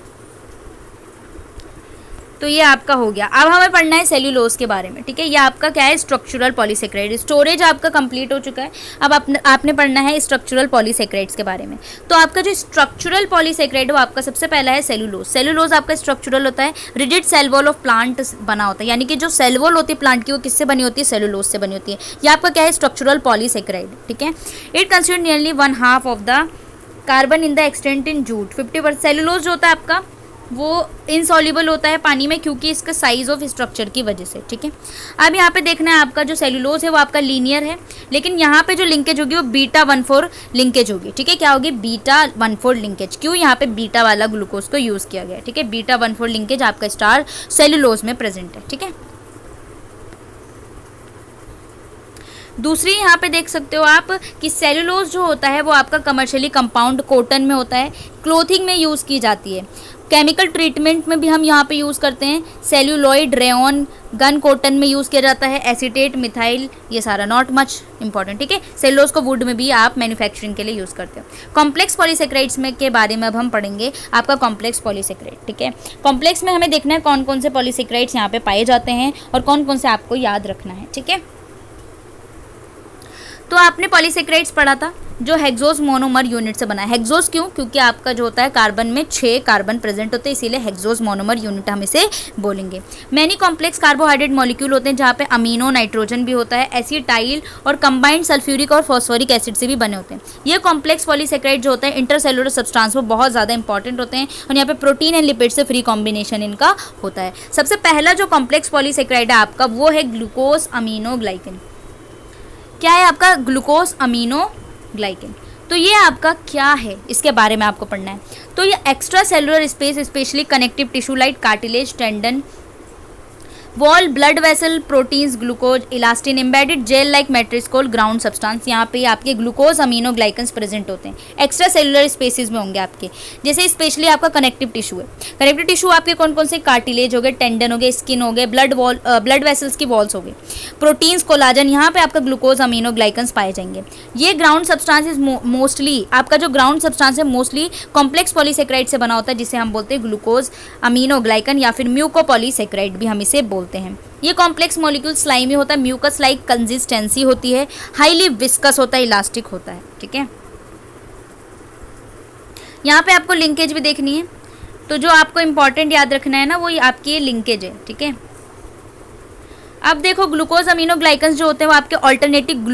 तो ये आपका हो गया। अब हमें पढ़ना है सेल्यूलोज के बारे में, ठीक है। ये आपका क्या है, स्ट्रक्चरल पॉलीसेकेराइड। स्टोरेज आपका कंप्लीट हो चुका है, अब आपने पढ़ना है स्ट्रक्चरल पॉलीसेकेराइड्स के बारे में। तो आपका जो स्ट्रक्चरल पॉलीसेकेराइड वो आपका सबसे पहला है सेल्यूलोज। सेल्यूलोज आपका स्ट्रक्चरल होता है, rigid cell wall of plant बना होता है, यानी कि जो सेल वॉल होती है प्लांट की वो किससे बनी होती है, सेल्यूलोज से बनी होती है। ये आपका क्या है, स्ट्रक्चरल पॉलीसेकेराइड, ठीक है। It consist nearly 1/2 of the carbon in the extent in jute. 50% cellulose जो होता है आपका वो इनसॉल्युबल होता है पानी में, क्योंकि इसका साइज ऑफ स्ट्रक्चर की वजह से, ठीक है। अब यहाँ पे देखना है आपका जो सेल्यूलोज है वो आपका लीनियर है, लेकिन यहाँ पे जो लिंकेज होगी वो बीटा 1,4 लिंकेज होगी, ठीक है। क्या होगी, बीटा 1,4 लिंकेज। क्यों, यहाँ पे बीटा वाला ग्लूकोज को यूज़ किया गया है, ठीक है। बीटा 1,4 लिंकेज आपका स्टार सेल्यूलोज में प्रेजेंट है, ठीक है। दूसरी यहाँ पे देख सकते हो आप कि सेल्यूलोज जो होता है वो आपका कमर्शियली कंपाउंड कॉटन में होता है, क्लोथिंग में यूज़ की जाती है। केमिकल ट्रीटमेंट में भी हम यहाँ पे यूज़ करते हैं, सेल्यूलॉइड, रेयन, गन कॉटन में यूज़ किया जाता है, एसीटेट, मिथाइल, ये सारा नॉट मच इंपॉर्टेंट, ठीक है। सेलुलोज को वुड में भी आप मैन्युफैक्चरिंग के लिए यूज़ करते हो। कॉम्प्लेक्स पॉलीसेक्राइड्स में के बारे में अब हम पढ़ेंगे, आपका कॉम्प्लेक्स पॉलीसेक्राइड, ठीक है। कॉम्प्लेक्स में हमें देखना है कौन कौन से पॉलीसेक्राइड्स यहाँ पे पाए जाते हैं और कौन कौन से आपको याद रखना है, ठीक है। तो आपने पॉलीसेक्राइड्स पढ़ा था जो हेक्सोस मोनोमर यूनिट से बना है। हेक्सोस क्यों? क्योंकि आपका जो होता है कार्बन में 6 कार्बन प्रेजेंट होते हैं, इसीलिए हेक्सोस मोनोमर यूनिट हम इसे बोलेंगे। मैनी कॉम्प्लेक्स कार्बोहाइड्रेट मॉलिक्यूल होते हैं जहाँ पे अमीनो, नाइट्रोजन भी होता है, एसिटाइल और कंबाइंड सल्फ्यूरिक और फॉस्फोरिक एसिड से भी बने होते हैं। ये कॉम्प्लेक्स पॉलीसेक्राइड जो होता है इंटरसेलुलर सब्सटेंस में बहुत ज़्यादा इंपॉर्टेंट होते हैं और यहाँ पे प्रोटीन एंड लिपिड से फ्री कॉम्बिनेशन इनका होता है। सबसे पहला जो कॉम्प्लेक्स पॉलीसेक्राइड है आपका वो है ग्लूकोज अमीनो ग्लाइकन। क्या है आपका? Glucose amino glycan. तो ये आपका क्या है, इसके बारे में आपको पढ़ना है। तो ये extra cellular space, specially connective tissue like cartilage, tendon, wall, blood vessel, proteins, glucose, elastin, embedded gel like matrix called ground substance. यहाँ पे आपके ग्लूकोज अमीनो ग्लाइकन्स प्रेजेंट होते हैं, एक्स्ट्रा सेलुलर स्पेसिस में होंगे आपके। जैसे स्पेशली आपका कनेक्टिव टिश्यू है, कनेक्टिव टिश्यू आपके कौन कौन से? कार्टिलेज हो गए, टेंडन हो गए, स्किन हो गए, ब्लड वेसल्स की वॉल्स हो गए, प्रोटीन्स, कोलाजन, यहाँ पे आपका ग्लूकोज अमीनो ग्लाइकन्स पाए जाएंगे। ये ग्राउंड सब्सटेंस मोस्टली आपका जो ग्राउंड सब्सटेंस है मोस्टली कॉम्प्लेक्स पॉलीसेक्राइड से बना होता है, जिसे हम बोलते हैं ग्लूकोज अमीनो ग्लाइकन या फिर म्यूकोपॉलीसेक्राइड भी हम इसे बोलते हैं। ये कॉम्प्लेक्स मॉलिक्यूल स्लाइमी होता है, म्यूकस लाइक कंसिस्टेंसी होती है, हाईली विस्कस होता है, इलास्टिक होता है, ठीक है। यहाँ पे आपको लिंकेज भी देखनी है, तो जो आपको इंपॉर्टेंट याद रखना है ना वो आपकी ये लिंकेज है, ठीक है। अब देखो ग्लूकोज अमीनो ग्लाइकन्स जो होते हैं वो आपके ऑल्टरनेटिव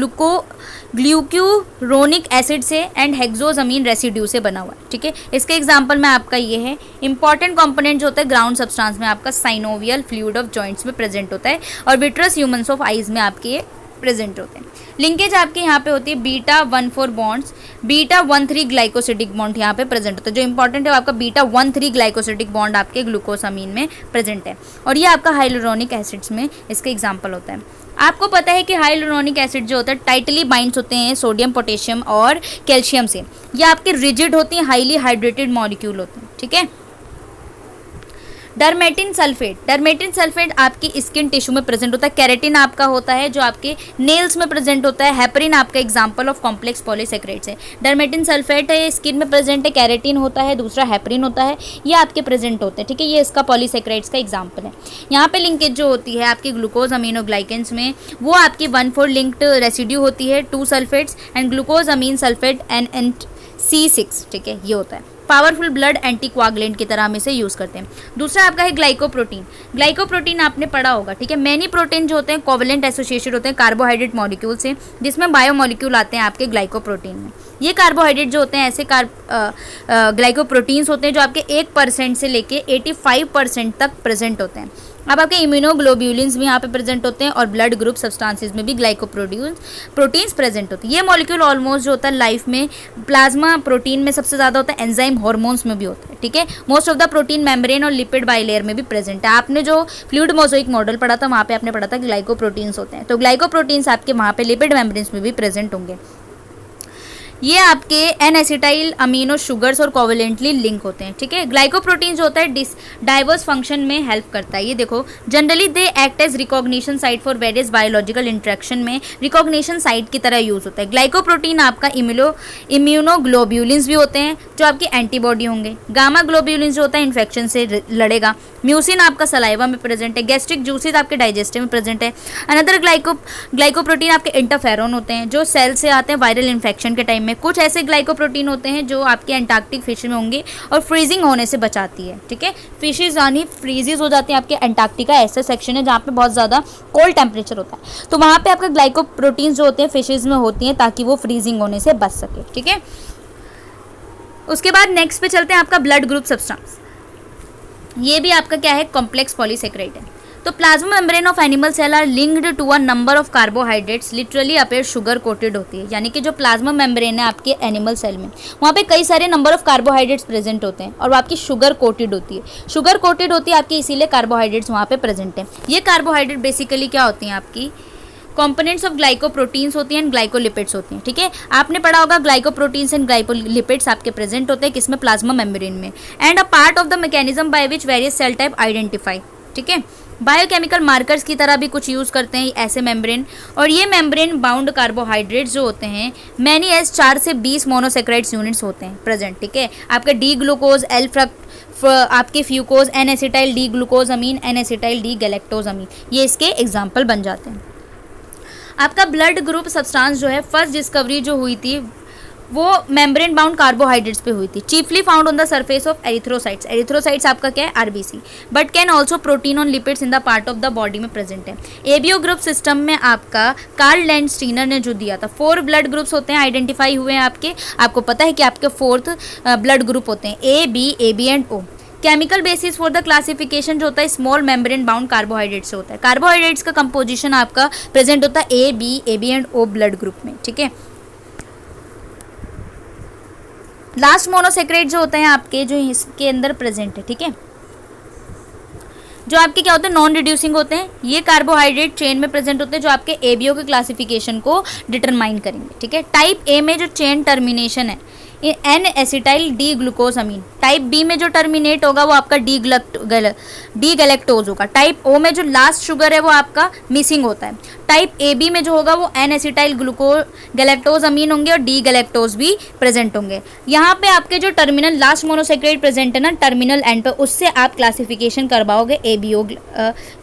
ग्लूक्यूरोनिक एसिड से एंड हेक्सोजमीन रेसिड्यू से बना हुआ है, ठीक है। इसके एग्जांपल में आपका ये है। इंपॉर्टेंट कंपोनेंट जो होता है ग्राउंड सब्सटेंस में आपका साइनोवियल फ्लूइड ऑफ जॉइंट्स में प्रेजेंट होता है और विट्रस ह्यूमन्स ऑफ आइज में आपके ये प्रेजेंट होते हैं। लिंकेज आपके यहाँ पे होती है β1,4 बॉन्ड्स, β1,3 ग्लाइकोसिडिक बॉन्ड यहाँ पे प्रेजेंट होता है। जो इंपॉर्टेंट है आपका β1,3 ग्लाइकोसिडिक बॉन्ड आपके ग्लूकोसामीन में प्रेजेंट है और ये आपका हाइलुरोनिक एसिड्स में इसका एग्जांपल होता है। आपको पता है कि हाइलुरोनिक एसिड जो होता है टाइटली बाइंड्स होते हैं सोडियम, पोटेशियम और कैल्शियम से। ये आपके रिजिड होती हैं, हाईली हाइड्रेटेड मॉलिक्यूल होते हैं, ठीक है। डर्मेटिन सल्फेट आपकी स्किन टिश्यू में प्रेजेंट होता है। कैरेटिन आपका होता है जो आपके नेल्स में प्रेजेंट होता है। हेपरिन आपका एग्जांपल ऑफ कॉम्प्लेक्स पॉलीसेक्राइड्स है। डर्मेटिन सल्फेट है, स्किन में प्रेजेंट है, कैरेटिन होता है, दूसरा हेपरिन होता है, ये आपके प्रेजेंट होते हैं, ठीक है। ये इसका पॉलीसेक्राइड्स का एग्जाम्पल है। यहाँ पे लिंकेज जो होती है आपकी ग्लूकोज अमीनो ग्लाइकेंस में वो आपकी 1,4 लिंक्ड रेसिड्यू होती है, 2 sulphates and glucose amine sulphate and C6, ठीक है, ये होता है। पावरफुल ब्लड एंटीकोआगुलेंट की तरह हम इसे यूज़ करते हैं। दूसरा आपका है ग्लाइकोप्रोटीन आपने पढ़ा होगा, ठीक है। मैनी प्रोटीन जो होते हैं कोवलेंट एसोसिएटेड होते हैं कार्बोहाइड्रेट मॉलिक्यूल से, जिसमें बायोमॉलिक्यूल आते हैं आपके ग्लाइकोप्रोटीन में। ये कार्बोहाइड्रेट जो होते हैं ऐसे ग्लाइकोप्रोटीन्स होते हैं जो आपके 1% से लेके 85% तक प्रेजेंट होते हैं। अब आपके इम्यूनोग्लोब्यूलिन्स भी यहाँ पे प्रेजेंट होते हैं और ब्लड ग्रुप सब्सटेंसेस में भी प्रोटीन्स प्रेजेंट होते हैं। ये मॉलिक्यूल ऑलमोस्ट जो होता है लाइफ में प्लाज्मा प्रोटीन में सबसे ज़्यादा होता है, एंजाइम हार्मोन्स में भी होता है, ठीक है। Most of the protein membrane और लिपिड बाइलेयर में भी प्रेजेंट है। आपने जो फ्लूइड मोज़ेइक मॉडल पढ़ा था वहाँ पे आपने पढ़ा था ग्लाइकोप्रोटीन्स होते हैं, तो ग्लाइकोप्रोटीन्स आपके वहाँ पे लिपिड मेम्ब्रेन्स में भी प्रेजेंट होंगे। ये आपके एन एसिटाइल अमीनो शुगर्स और कोवलेंटली लिंक होते हैं, ठीक है। ग्लाइकोप्रोटीन जो होता है डाइवर्स फंक्शन में हेल्प करता है। ये देखो generally they act as recognition site for various biological interaction में रिकॉग्निशन साइट की तरह यूज़ होता है। ग्लाइकोप्रोटीन आपका इम्यूनोग्लोब्यूलिन्स भी होते हैं जो आपकी एंटीबॉडी होंगे। गामा ग्लोब्यूलिन्स जो होता है इन्फेक्शन से लड़ेगा। म्यूसिन आपका सलाइवा में प्रेजेंट है। गैस्ट्रिक जूसेस आपके डाइजेस्टिव में प्रेजेंट है। अनदर ग्लाइकोप्रोटीन आपके इंटरफेरोन होते हैं जो सेल से आते हैं वायरल इन्फेक्शन के टाइम में। कुछ ऐसे ग्लाइकोप्रोटीन होते हैं जो आपके एंटार्क्टिक फिश में होंगे और फ्रीजिंग होने से बचाती है, ठीक है। फिशेज यानी फ्रीजेज हो जाती हैं। आपके एंटार्क्टिका ऐसा सेक्शन है जहाँ पे बहुत ज़्यादा कोल्ड टेम्परेचर होता है, तो वहाँ पे आपका ग्लाइकोप्रोटीन्स जो होते हैं फिशेज में होती हैं ताकि वो फ्रीजिंग होने से बच सके, ठीक है। उसके बाद नेक्स्ट पे चलते हैं आपका ब्लड ग्रुप सब्सटेंस। ये भी आपका क्या है? कॉम्प्लेक्स पॉलीसेक्राइड है। तो plasma membrane of animal cell are linked to a number of carbohydrates literally appear sugar coated होती है। यानी कि जो प्लाज्मा मेम्ब्रेन है आपके एनिमल सेल में वहाँ पे कई सारे नंबर ऑफ कार्बोहाइड्रेट्स प्रेजेंट होते हैं और वो आपकी शुगर कोटेड होती है। शुगर कोटेड होती है आपकी, इसीलिए कार्बोहाइड्रेट्स वहाँ पे प्रेजेंट है। ये कार्बोहाइड्रेट बेसिकली क्या होती हैं आपकी? कंपोनेंट्स ऑफ ग्लाइकोप्रोटीन्स होती हैं एंड ग्लाइकोलिपिड्स होती हैं, ठीक है। आपने पढ़ा होगा ग्लाइकोप्रोटीन्स एंड ग्लाइकोलिपिड्स आपके प्रेजेंट होते हैं किसमें, प्लाज्मा मेम्ब्रेन में, and a part of the mechanism by which various cell type identify, ठीक है। बायोकेमिकल मार्कर्स की तरह भी कुछ यूज़ करते हैं ऐसे मेम्ब्रेन, और ये मेम्ब्रेन बाउंड कार्बोहाइड्रेट्स जो होते हैं मैनी एज 4 से 20 मोनोसेक्राइड्स यूनिट्स होते हैं प्रेजेंट, ठीक है। आपका डी ग्लूकोज, एल आपके fucose, N acetyl D glucose अमीन, एन एसिटाइल डी गैलेक्टोज अमीन, ये इसके एग्जाम्पल बन जाते हैं। आपका ब्लड ग्रुप सब्सटेंस जो है फर्स्ट डिस्कवरी जो हुई थी वो मेम्ब्रेन बाउंड कार्बोहाइड्रेट्स पे हुई थी, chiefly found on the surface of erythrocytes. Erythrocytes आपका क्या है, RBC, but can also protein on lipids in the part of the body में प्रेजेंट है। एबीओ ग्रुप सिस्टम में आपका कार्ल लैंडस्टीनर ने जो दिया था, 4 ब्लड ग्रुप्स होते हैं आइडेंटिफाई हुए हैं आपके, आपको पता है कि आपके 4th ब्लड ग्रुप होते हैं A B and O. Chemical basis for the classification जो होता है स्मॉल मेम्ब्रेन बाउंड कार्बोहाइड्रेट से होता है। कार्बोहाइड्रेट्स का कंपोजिशन आपका प्रेजेंट होता है A B and O blood group में, ठीक है। लास्ट मोनोसेक्रेट जो होते हैं आपके जो इसके अंदर प्रेजेंट है, ठीक है, जो आपके क्या होते हैं नॉन रिड्यूसिंग होते हैं, ये कार्बोहाइड्रेट चेन में प्रेजेंट होते हैं जो आपके एबीओ के क्लासिफिकेशन को डिटरमाइन करेंगे, ठीक है। टाइप ए में जो चेन टर्मिनेशन है एन एसिटाइल डी ग्लूकोज अमीन, टाइप बी में जो टर्मिनेट होगा वो आपका डी गैलेक्टोज होगा, टाइप ओ में जो लास्ट शुगर है वो आपका मिसिंग होता है, टाइप ए बी में जो होगा वो एन एसिटाइल गैलेक्टोज अमीन होंगे और डी गैलेक्टोज भी प्रेजेंट होंगे। यहाँ पे आपके जो टर्मिनल लास्ट मोनोसेक्रेट प्रेजेंट है ना टर्मिनल एंड पे, उससे आप क्लासिफिकेशन करवाओगे एबीओ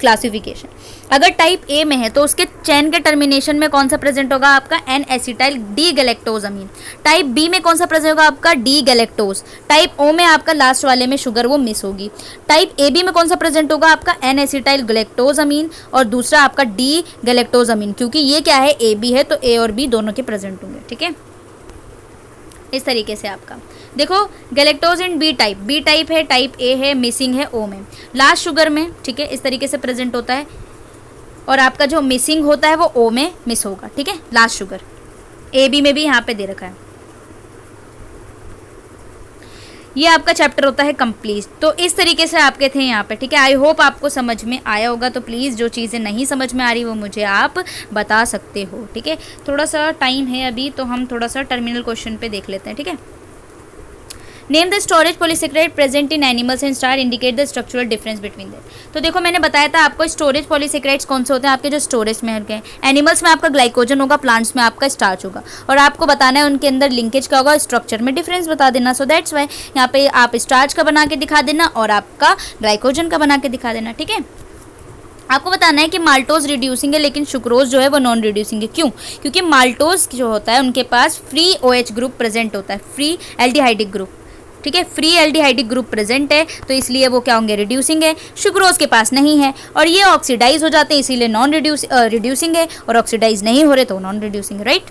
क्लासिफिकेशन। अगर टाइप ए में है तो उसके चैन के टर्मिनेशन में कौन सा प्रेजेंट होगा आपका एन एसिटाइल डी गैलेक्टोज अमीन, टाइप बी में कौन सा प्रेजेंट होगा आपका डी गैलेक्टोज, टाइप ओ में आपका लास्ट वाले में शुगर वो मिस होगी, टाइप ए बी में कौन सा प्रेजेंट होगा आपका एन एसिटाइल गैलेक्टोज अमीन और दूसरा आपका डी गैलेक्टोज अमीन, क्योंकि ये क्या है ए बी है तो ए और बी दोनों के प्रेजेंट होंगे, ठीक है। इस तरीके से आपका देखो गैलेक्टोज इन बी टाइप है, टाइप ए है, मिसिंग है ओ में, लास्ट शुगर में, ठीक है, इस तरीके से प्रेजेंट होता है, और आपका जो मिसिंग होता है वो ओ में मिस होगा, ठीक है, लास्ट शुगर। ए बी में भी यहाँ पे दे रखा है। ये आपका चैप्टर होता है कंप्लीट। तो इस तरीके से आपके थे यहाँ पे, ठीक है। आई होप आपको समझ में आया होगा। तो प्लीज़ जो चीज़ें नहीं समझ में आ रही वो मुझे आप बता सकते हो, ठीक है। थोड़ा सा टाइम है अभी, तो हम थोड़ा सा टर्मिनल क्वेश्चन पे देख लेते हैं, ठीक है। Name the storage polysaccharide present in animals and star indicate the structural difference between them. तो देखो मैंने बताया था आपको स्टोरेज पॉलीसेक्राइड्स कौन से होते हैं आपके जो स्टोरेज में गए। एनिमल्स में आपका ग्लाइकोजन होगा, प्लांट्स में आपका स्टार्च होगा, और आपको बताना है उनके अंदर लिंकेज क्या होगा, स्ट्रक्चर में डिफरेंस बता देना। सो दैट्स वाई यहाँ पे आप स्टार्च का बना के दिखा देना और आपका ग्लाइकोजन का बना के दिखा देना, ठीक है। आपको बताना है कि माल्टोज रिड्यूसिंग है लेकिन सुक्रोज जो है वो नॉन रिड्यूसिंग है। क्यों? क्योंकि माल्टोज जो होता है उनके पास फ्री OH ग्रुप प्रेजेंट होता है, फ्री एल्डिहाइडिक ग्रुप, ठीक है, फ्री एल्डिहाइडिक ग्रुप प्रेजेंट है, तो इसलिए वो क्या होंगे, रिड्यूसिंग है। सुक्रोज के पास नहीं है और ये ऑक्सीडाइज हो जाते हैं, इसीलिए नॉन रिड्यूसिंग है, और ऑक्सीडाइज नहीं हो रहे तो नॉन रिड्यूसिंग, राइट।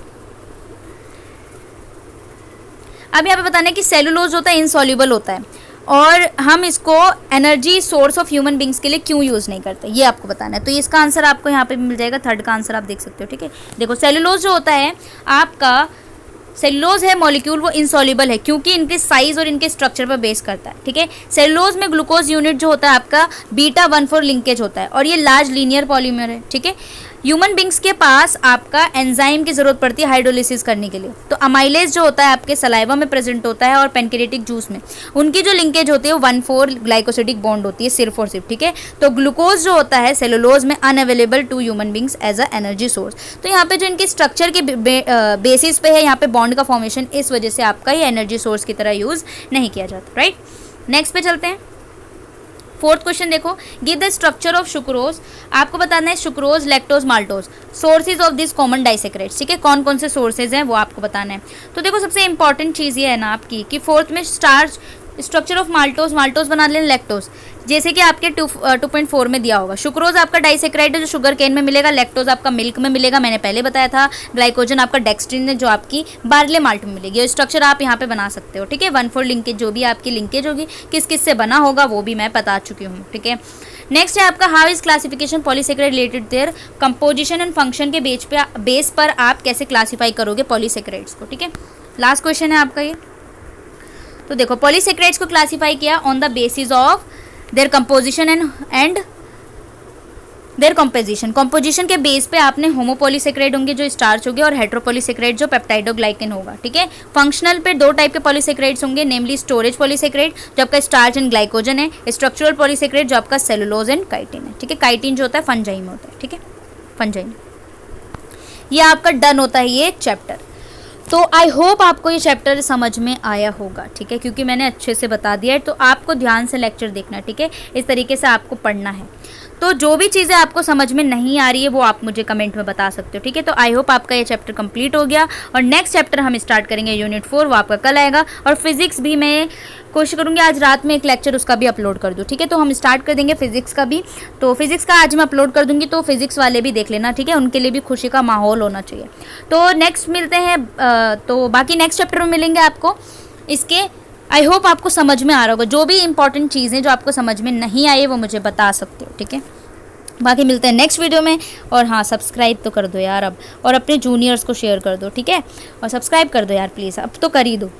अब यहाँ पे बताना है कि सेलुलोज होता है इनसॉल्युबल होता है, और हम इसको energy source of human beings के लिए क्यों यूज़ नहीं करते, ये आपको बताना है। तो इसका आंसर आपको यहाँ पे मिल जाएगा, थर्ड का आंसर आप देख सकते हो, ठीक है। देखो सेलुलोज जो होता है आपका, सेलुलोज है मॉलिक्यूल, वो इनसॉल्युबल है क्योंकि इनके साइज और इनके स्ट्रक्चर पर बेस करता है, ठीक है। सेलुलोज में ग्लूकोज यूनिट जो होता है आपका β14 लिंकेज होता है, और ये लार्ज लीनियर पॉलीमर है, ठीक है। ह्यूमन बींग्स के पास आपका एंजाइम की जरूरत पड़ती है हाइड्रोलिसिस करने के लिए, तो अमाइलेज जो होता है आपके सलाइवा में प्रेजेंट होता है और पेनक्रियाटिक जूस में, उनकी जो लिंकेज होती है वो 1,4 ग्लाइकोसिडिक बॉन्ड होती है सिर्फ और सिर्फ, ठीक है। तो ग्लूकोज जो होता है सेलुलोज में unavailable to human beings as a energy source. तो यहाँ पे जो इनके स्ट्रक्चर के बेसिस पे है यहाँ पे बॉन्ड का फॉर्मेशन, इस वजह से आपका ये एनर्जी सोर्स की तरह यूज नहीं किया जाता, राइट। नेक्स्ट पे चलते हैं। फोर्थ क्वेश्चन देखो, give the structure of sucrose. आपको बताना है sucrose, lactose, maltose, sources of this common disaccharides, ठीक है। कौन कौन से सोर्सेज हैं वो आपको बताना है। तो देखो सबसे इंपॉर्टेंट चीज़ ये है ना आपकी कि फोर्थ में स्टार्च, स्ट्रक्चर ऑफ माल्टोज बना लें लैक्टोज, जैसे कि आपके 2.4 में दिया होगा। सुक्रोज आपका डाइसेक्राइड है जो शुगर केन में मिलेगा, लैक्टोज आपका मिल्क में मिलेगा, मैंने पहले बताया था। ग्लाइकोजन आपका डेक्सट्रिन है जो आपकी बार्ले माल्ट में मिलेगी। स्ट्रक्चर आप यहाँ पे बना सकते हो, ठीक है। 1,4 लिंकेज जो भी आपकी लिंकेज होगी, किस किस से बना होगा वो भी मैं बता चुकी हूँ, ठीक है। नेक्स्ट है आपका how is classification polysaccharide related their composition and function के बेस पर आप कैसे क्लासीफाई करोगे पॉलीसेक्राइड्स को, ठीक है। लास्ट क्वेश्चन है आपका ये। तो देखो पॉलीसेक्राइड्स को क्लासीफाई किया on the basis of their composition and their composition के बेस पे आपने होमोपॉलीसेकेराइड होंगे जो स्टार्च होंगे और हेट्रोपॉलीसेकेराइड जो पेप्टाइडोग्लाइकन होगा, ठीक है। फंक्शनल पे 2 टाइप के पॉलीसेकेराइड्स होंगे, नेमली स्टोरेज पॉलीसेकेराइड जो आपका स्टार्च एंड ग्लाइकोजन है, स्ट्रक्चरल पॉलीसेकेराइड जो आपका सेलुलोज एंड काइटिन है, ठीक है। काइटिन जो होता है फंजाई में होता है, ठीक है, फंजाई में। ये आपका डन होता है ये चैप्टर। तो आई होप आपको ये चैप्टर समझ में आया होगा, ठीक है, क्योंकि मैंने अच्छे से बता दिया है। तो आपको ध्यान से लेक्चर देखना है, ठीक है, इस तरीके से आपको पढ़ना है। तो जो भी चीज़ें आपको समझ में नहीं आ रही है वो आप मुझे कमेंट में बता सकते हो, ठीक है। तो आई होप आपका ये चैप्टर कंप्लीट हो गया और नेक्स्ट चैप्टर हम स्टार्ट करेंगे यूनिट 4, वो आपका कल आएगा। और फिजिक्स भी मैं कोशिश करूँगी आज रात में एक लेक्चर उसका भी अपलोड कर दूँ, ठीक है। तो हम स्टार्ट कर देंगे फिजिक्स का भी। तो फिजिक्स का आज मैं अपलोड कर दूँगी, तो फिजिक्स वाले भी देख लेना, ठीक है, उनके लिए भी खुशी का माहौल होना चाहिए। तो नेक्स्ट मिलते हैं, तो बाकी नेक्स्ट चैप्टर में मिलेंगे आपको इसके। आई होप आपको समझ में आ रहा होगा। जो भी इंपॉर्टेंट चीज़ें जो आपको समझ में नहीं आई वो मुझे बता सकते हो, ठीक है। बाकी मिलते हैं नेक्स्ट वीडियो में। और हाँ, सब्सक्राइब तो कर दो यार अब, और अपने जूनियर्स को शेयर कर दो, ठीक है, और सब्सक्राइब कर दो यार प्लीज़, अब तो कर ही दो।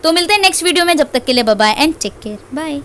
तो मिलते हैं नेक्स्ट वीडियो में, जब तक के लिए bye bye and take care, bye.